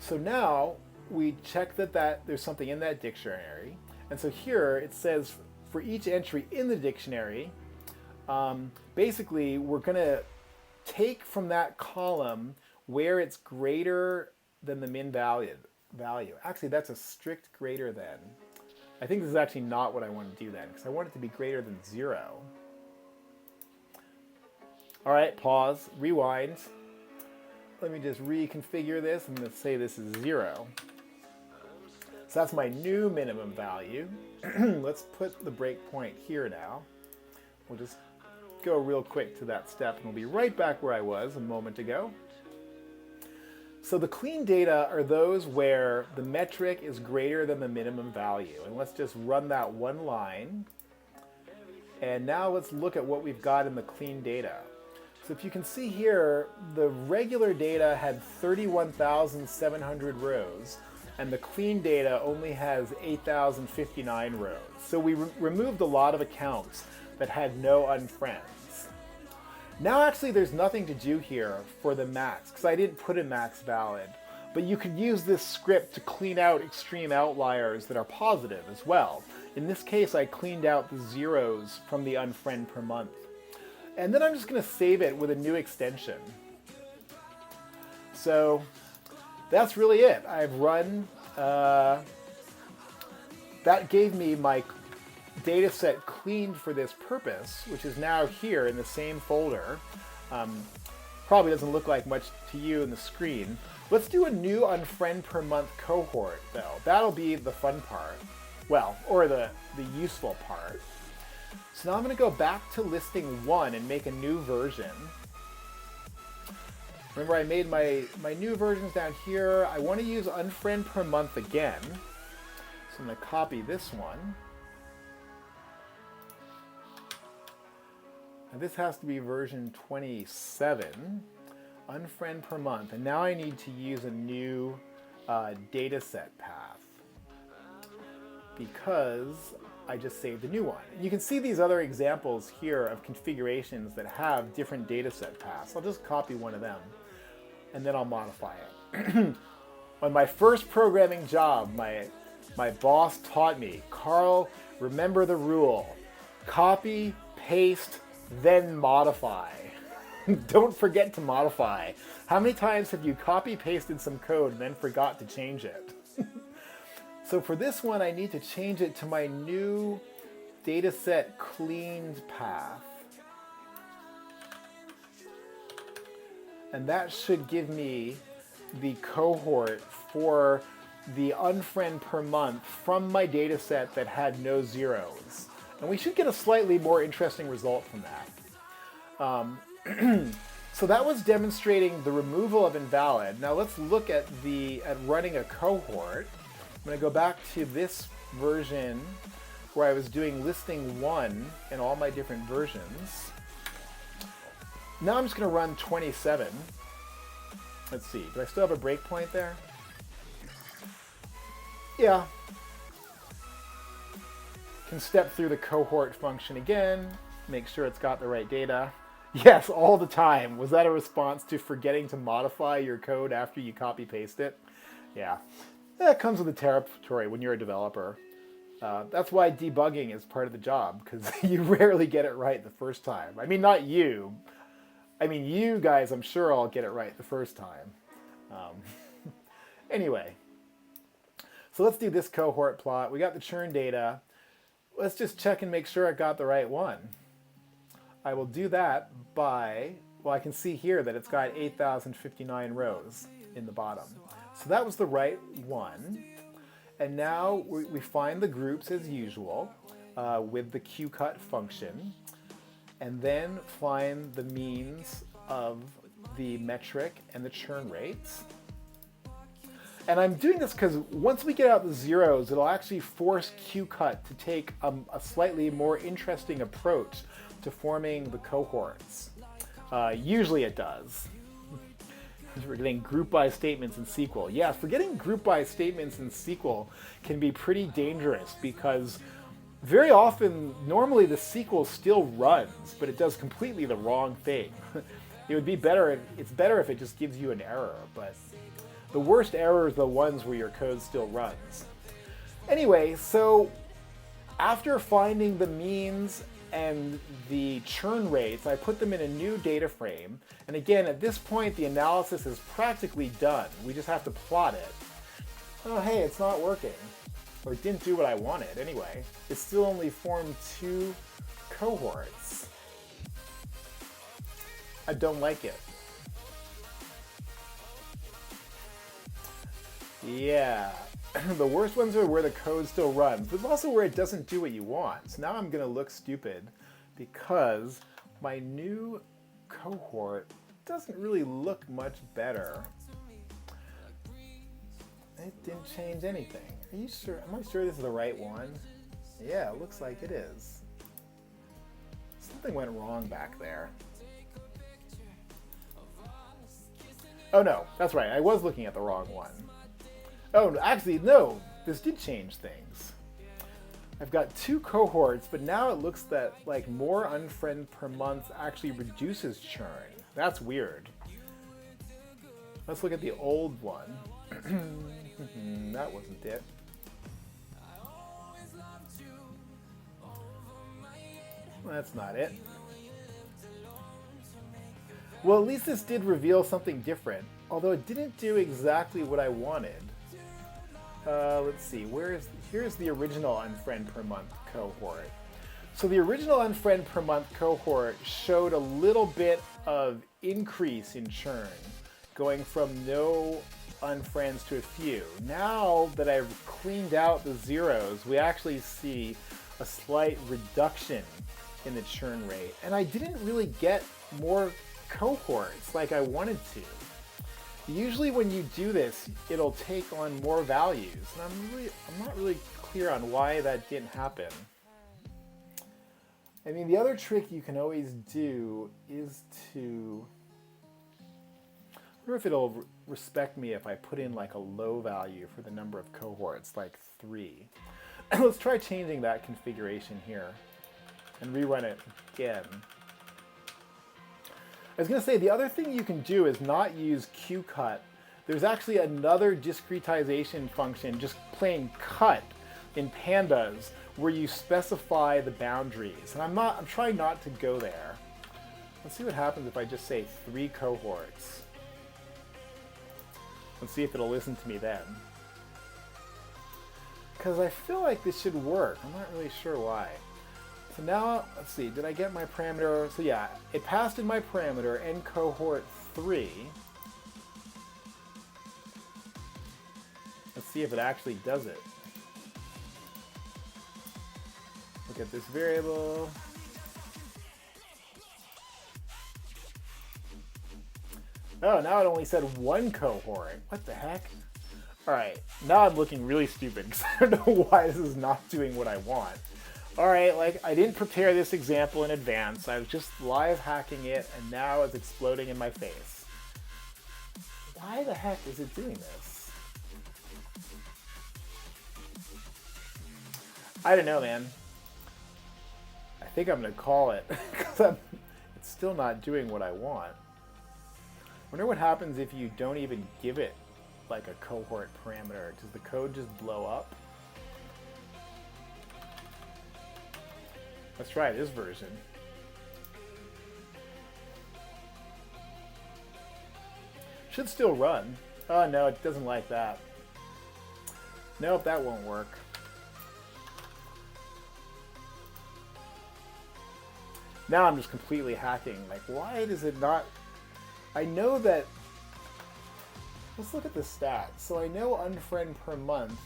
So now we check that there's something in that dictionary. And so here it says for each entry in the dictionary, basically we're going to take from that column where it's greater than the min value. Actually, that's a strict greater than. I think this is actually not what I want to do then, because I want it to be greater than 0. All right, pause, rewind. Let me just reconfigure this, and let's say this is 0. So that's my new minimum value. Let's put the breakpoint here now. We'll just go real quick to that step, and we'll be right back where I was a moment ago. So the clean data are those where the metric is greater than the minimum value. And let's just run that one line. And now let's look at what we've got in the clean data. So if you can see here, the regular data had 31,700 rows, and the clean data only has 8,059 rows. So we removed a lot of accounts that had no unfriends. Now actually there's nothing to do here for the max, because I didn't put a max valid. But you could use this script to clean out extreme outliers that are positive as well. In this case, I cleaned out the zeros from the unfriend per month. And then I'm just going to save it with a new extension. So that's really it. I've run, that gave me my data set cleaned for this purpose, which is now here in the same folder. Probably doesn't look like much to you in the screen. Let's do a new unfriend per month cohort though. That'll be the fun part. Well, or the useful part. So now I'm going to go back to listing 1 and make a new version. Remember I made my new versions down here. I want to use unfriend per month again. So I'm going to copy this one. And this has to be version 27, unfriend per month. And now I need to use a new data set path because I just saved a new one. You can see these other examples here of configurations that have different data set paths. I'll just copy one of them and then I'll modify it. On my first programming job, my boss taught me, Carl, remember the rule. Copy, paste, then modify. Don't forget to modify. How many times have you copy-pasted some code and then forgot to change it? So for this one, I need to change it to my new dataset cleaned path. And that should give me the cohort for the unfriend per month from my dataset that had no zeros. And we should get a slightly more interesting result from that. So that was demonstrating the removal of invalid. Now let's look at running a cohort. I'm going to go back to this version where I was doing listing 1 in all my different versions. Now I'm just going to run 27. Let's see, do I still have a breakpoint there? Yeah. Can step through the cohort function again, make sure it's got the right data. Yes, all the time. Was that a response to forgetting to modify your code after you copy paste it? Yeah, that comes with the territory when you're a developer. That's why debugging is part of the job, because you rarely get it right the first time. I mean, not you. I mean, you guys, I'm sure I'll get it right the first time. Anyway, so let's do this cohort plot. We got the churn data. Let's just check and make sure I got the right one. I will do that by, well, I can see here that it's got 8,059 rows in the bottom. So that was the right one. And now we find the groups as usual with the qcut function, and then find the means of the metric and the churn rates. And I'm doing this because once we get out the zeros, it'll actually force qcut to take a slightly more interesting approach to forming the cohorts. Usually it does. We're getting group by statements in SQL. Yeah, forgetting group by statements in SQL can be pretty dangerous because very often, normally the SQL still runs, but it does completely the wrong thing. It would be better, it's better if it just gives you an error, but The worst errors are the ones where your code still runs. Anyway, so after finding the means and the churn rates, I put them in a new data frame. And again, at this point, the analysis is practically done. We just have to plot it. Oh, hey, it's not working. Or it didn't do what I wanted anyway. It still only formed 2 cohorts. I don't like it. Yeah, the worst ones are where the code still runs, but it's also where it doesn't do what you want. So now I'm gonna look stupid because my new cohort doesn't really look much better. It didn't change anything. Are you sure? Am I sure this is the right one? Yeah, it looks like it is. Something went wrong back there. Oh no, that's right. I was looking at the wrong one. Oh, actually, no. This did change things. I've got 2 cohorts, but now it looks that like more unfriend per month actually reduces churn. That's weird. Let's look at the old one. That wasn't it. That's not it. Well, at least this did reveal something different, although it didn't do exactly what I wanted. Let's see, here's the original unfriend per month cohort. So the original unfriend per month cohort showed a little bit of increase in churn, going from no unfriends to a few. Now that I've cleaned out the zeros, we actually see a slight reduction in the churn rate. And I didn't really get more cohorts like I wanted to. Usually when you do this, it'll take on more values, and I'm not really clear on why that didn't happen. I mean, the other trick you can always do is to, I wonder if it'll respect me if I put in like a low value for the number of cohorts, like 3. Let's try changing that configuration here and rerun it again. I was going to say, the other thing you can do is not use qcut. There's actually another discretization function, just plain cut in pandas, where you specify the boundaries. And I'm trying not to go there. Let's see what happens if I just say 3 cohorts. Let's see if it'll listen to me then. Because I feel like this should work. I'm not really sure why. So now, let's see, did I get my parameter? So yeah, it passed in my parameter, n cohort 3. Let's see if it actually does it. Look at this variable. Oh, now it only said 1 cohort. What the heck? All right, now I'm looking really stupid because I don't know why this is not doing what I want. All right, like I didn't prepare this example in advance. I was just live hacking it, and now it's exploding in my face. Why the heck is it doing this? I don't know, man. I think I'm gonna call it because it's still not doing what I want. Wonder what happens if you don't even give it like a cohort parameter. Does the code just blow up? Let's try this version. Should still run. Oh no, it doesn't like that. Nope, that won't work. Now I'm just completely hacking. Like, why does it not? I know that. Let's look at the stats. So I know unfriend per month.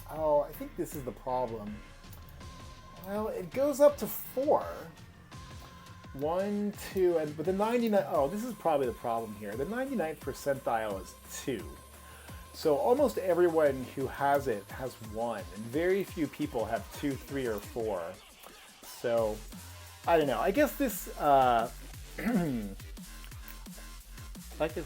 Oh, I think this is the problem. Well, it goes up to 4. 1, 2, but the 99, oh, this is probably the problem here. The 99th percentile is 2. So almost everyone who has it has 1, and very few people have 2, 3, or 4. So, I don't know. I guess this, like this,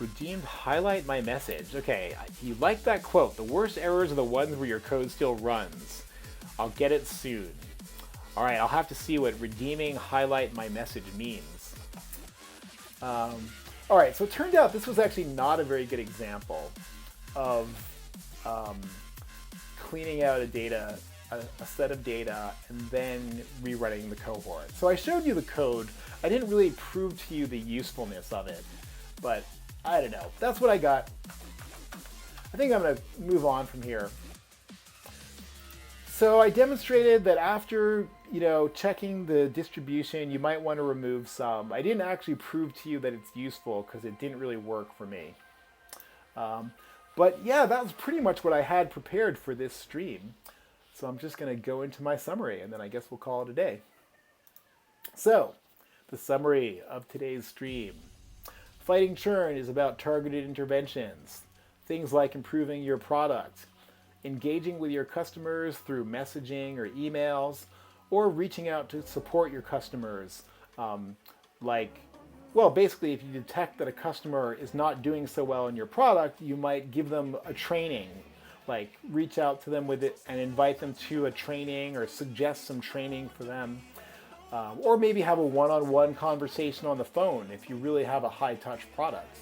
redeemed highlight my message. Okay, you like that quote. The worst errors are the ones where your code still runs. I'll get it soon. All right, I'll have to see what redeeming highlight my message means. All All right, so it turned out this was actually not a very good example of cleaning out a set of data, and then rewriting the cohort. So I showed you the code. I didn't really prove to you the usefulness of it, but I don't know. That's what I got. I think I'm going to move on from here. So I demonstrated that after, checking the distribution, you might want to remove some. I didn't actually prove to you that it's useful because it didn't really work for me. But yeah, that was pretty much what I had prepared for this stream. So I'm just going to go into my summary, and then I guess we'll call it a day. So, the summary of today's stream. Fighting churn is about targeted interventions. Things like improving your product, engaging with your customers through messaging or emails, or reaching out to support your customers. Basically, if you detect that a customer is not doing so well in your product, you might give them a training. Like, reach out to them with it and invite them to a training, or suggest some training for them. Or maybe have a one-on-one conversation on the phone if you really have a high-touch product.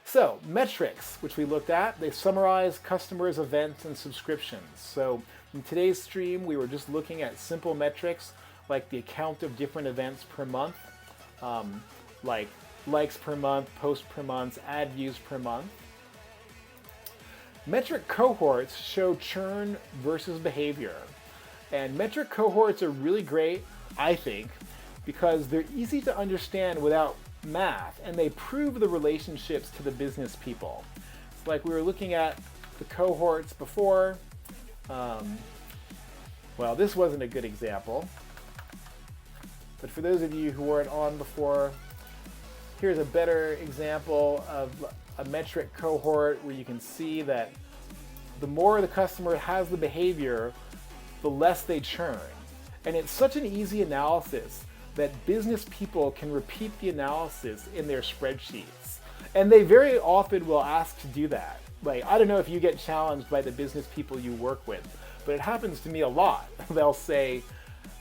So, metrics, which we looked at, they summarize customers, events, and subscriptions. So, in today's stream, we were just looking at simple metrics like the count of different events per month, like likes per month, posts per month, ad views per month. Metric cohorts show churn versus behavior. And metric cohorts are really great, I think, because they're easy to understand without math, and they prove the relationships to the business people. It's like we were looking at the cohorts before. This wasn't a good example. But for those of you who weren't on before, here's a better example of a metric cohort where you can see that the more the customer has the behavior, the less they churn. And it's such an easy analysis that business people can repeat the analysis in their spreadsheets. And they very often will ask to do that. Like, I don't know if you get challenged by the business people you work with, but it happens to me a lot. They'll say,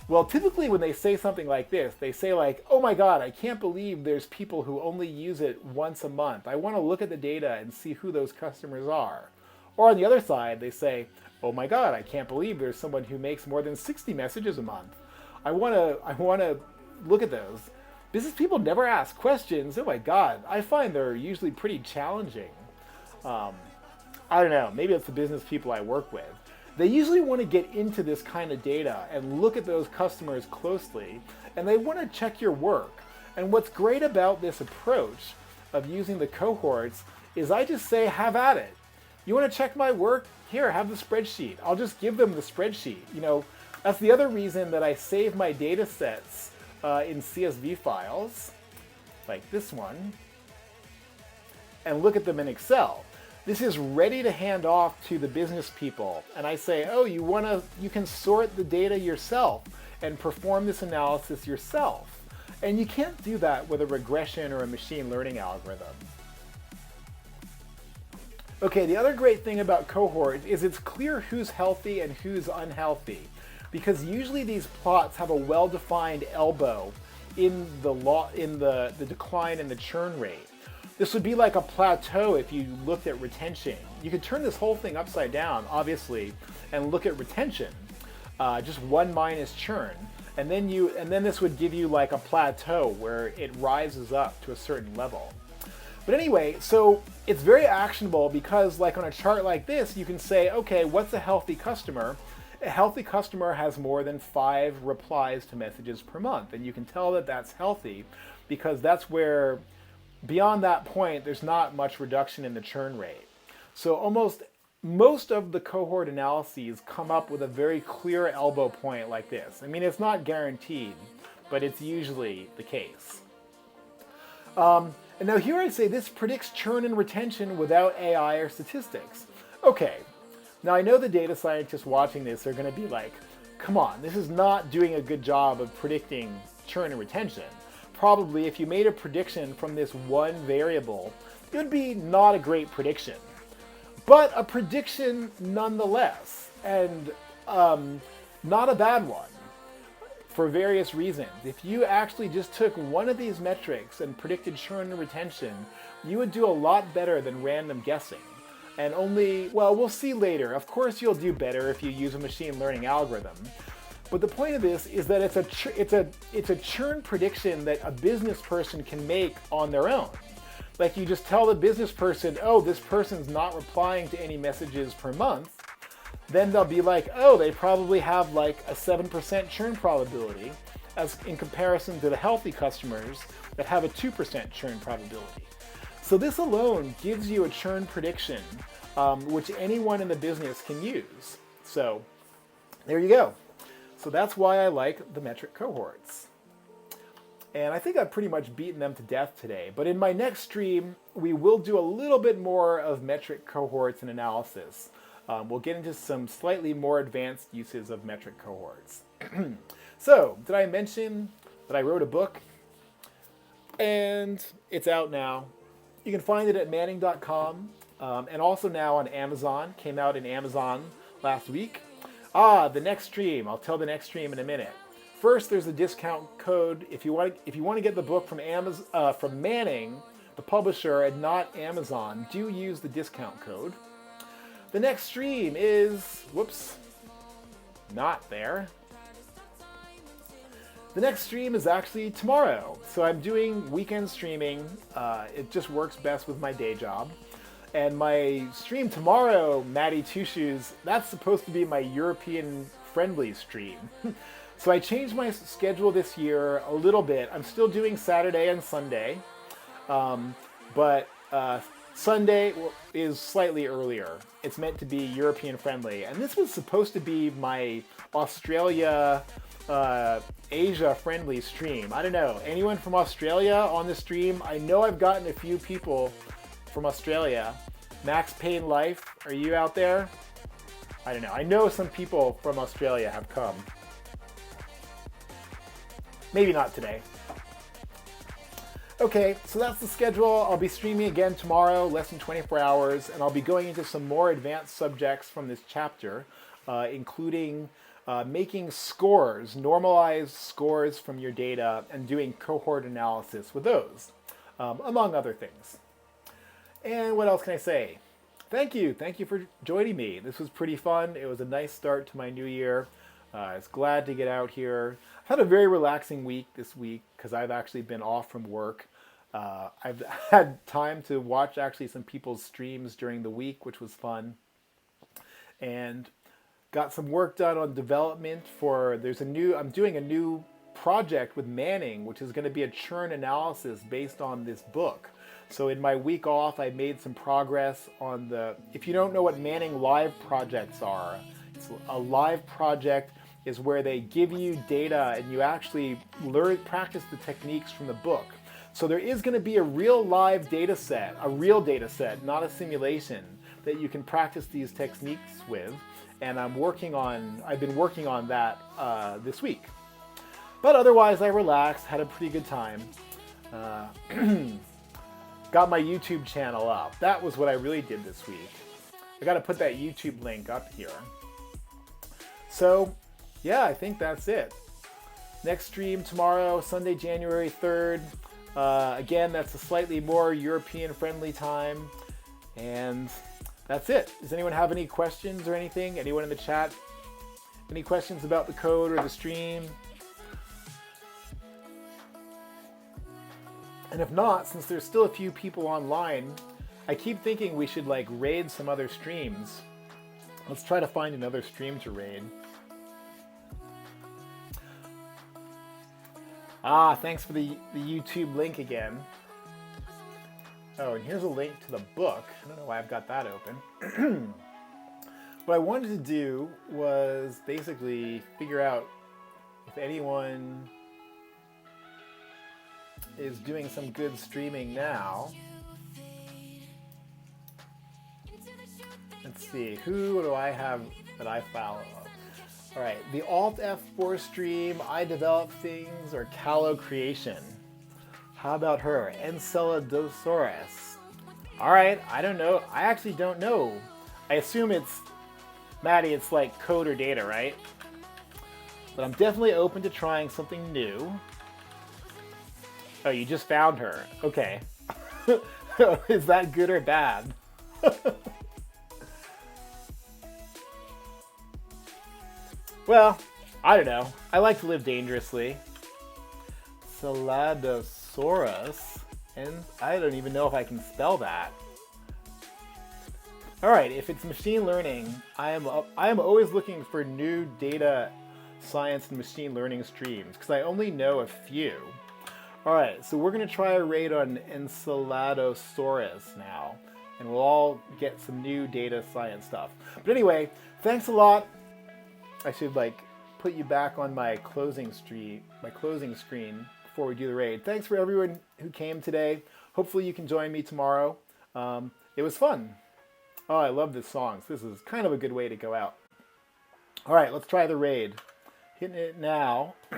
well, typically when they say something like this, they say like, oh my God, I can't believe there's people who only use it once a month. I want to look at the data and see who those customers are. Or on the other side, they say, oh my God, I can't believe there's someone who makes more than 60 messages a month. I want to look at those. Business people never ask questions. Oh my God, I find they're usually pretty challenging. I don't know, maybe it's the business people I work with. They usually want to get into this kind of data and look at those customers closely, and they want to check your work. And what's great about this approach of using the cohorts is I just say, have at it. You want to check my work? Here, have the spreadsheet. I'll just give them the spreadsheet. That's the other reason that I save my data sets in CSV files, like this one, and look at them in Excel. This is ready to hand off to the business people. And I say, oh, you can sort the data yourself and perform this analysis yourself. And you can't do that with a regression or a machine learning algorithm. Okay, the other great thing about cohorts is it's clear who's healthy and who's unhealthy, because usually these plots have a well-defined elbow in the decline in the churn rate. This would be like a plateau if you looked at retention. You could turn this whole thing upside down, obviously, and look at retention, just 1 minus churn, and then this would give you like a plateau where it rises up to a certain level. But anyway, so it's very actionable because, like on a chart like this, you can say, okay, what's a healthy customer? A healthy customer has more than 5 replies to messages per month, and you can tell that that's healthy because that's where, beyond that point, there's not much reduction in the churn rate. So most of the cohort analyses come up with a very clear elbow point like this. I mean, it's not guaranteed, but it's usually the case. And now here I say this predicts churn and retention without AI or statistics. Okay, now I know the data scientists watching this are going to be like, come on, this is not doing a good job of predicting churn and retention. Probably if you made a prediction from this one variable, it would be not a great prediction. But a prediction nonetheless, and not a bad one. for various reasons. If you actually just took one of these metrics and predicted churn and retention, you would do a lot better than random guessing. And we'll see later. Of course you'll do better if you use a machine learning algorithm. But the point of this is that it's a churn prediction that a business person can make on their own. Like you just tell the business person, oh, this person's not replying to any messages per month. Then they'll be like, oh, they probably have like a 7% churn probability as in comparison to the healthy customers that have a 2% churn probability. So this alone gives you a churn prediction, which anyone in the business can use. So there you go. So that's why I like the metric cohorts. And I think I've pretty much beaten them to death today. But in my next stream, we will do a little bit more of metric cohorts and analysis. We'll get into some slightly more advanced uses of metric cohorts. So, did I mention that I wrote a book? And it's out now. You can find it at manning.com and also now on Amazon. Came out in Amazon last week. The next stream. I'll tell the next stream in a minute. First, there's a discount code. If you want to get the book from Manning, the publisher, and not Amazon, do use the discount code. The next stream is, not there. The next stream is actually tomorrow. So I'm doing weekend streaming. It just works best with my day job. And my stream tomorrow, Matty Two Shoes, that's supposed to be my European-friendly stream. So I changed my schedule this year a little bit. I'm still doing Saturday and Sunday, but Sunday is slightly earlier. It's meant to be European-friendly. And this was supposed to be my Australia, Asia-friendly stream. I don't know. Anyone from Australia on the stream? I know I've gotten a few people from Australia. Max Payne Life, are you out there? I don't know. I know some people from Australia have come. Maybe not today. Okay, so that's the schedule. I'll be streaming again tomorrow, less than 24 hours, and I'll be going into some more advanced subjects from this chapter, including making scores, normalized scores from your data, and doing cohort analysis with those, among other things. And what else can I say? Thank you for joining me. This was pretty fun. It was a nice start to my new year. I was glad to get out here. I've had a very relaxing week this week because I've actually been off from work. I've had time to watch actually some people's streams during the week, which was fun. And got some work done on development for, I'm doing a new project with Manning, which is going to be a churn analysis based on this book. So in my week off, I made some progress on if you don't know what Manning live projects are, it's a live project is where they give you data and you actually practice the techniques from the book. So there is going to be a real live data set, not a simulation, that you can practice these techniques with. And I've been working on that this week. But otherwise I relaxed, had a pretty good time. Got my YouTube channel up. That was what I really did this week. I got to put that YouTube link up here. So, yeah, I think that's it. Next stream tomorrow, Sunday, January 3rd. Again, that's a slightly more European-friendly time. And that's it. Does anyone have any questions or anything? Anyone in the chat? Any questions about the code or the stream? And if not, since there's still a few people online, I keep thinking we should raid some other streams. Let's try to find another stream to raid. Thanks for the YouTube link again. Oh, and here's a link to the book. I don't know why I've got that open. What I wanted to do was basically figure out if anyone is doing some good streaming now. Let's see, who do I have that I follow? All right, the Alt F4 stream, I Develop Things, or Callow Creation. How about her? Enceladosauros. All right, I don't know. I actually don't know. I assume it's, Maddie, it's like code or data, right? But I'm definitely open to trying something new. Oh, you just found her. Okay. Is that good or bad? Well, I don't know. I like to live dangerously. Saladosaurus. And I don't even know if I can spell that. All right, if it's machine learning, I am always looking for new data science and machine learning streams because I only know a few. All right, so we're going to try a raid on Enceladasaurus now, and we'll all get some new data science stuff. But anyway, thanks a lot. I should put you back on my closing screen before we do the raid. Thanks for everyone who came today. Hopefully you can join me tomorrow. It was fun. Oh, I love this song. So this is kind of a good way to go out. All right, let's try the raid. Hitting it now.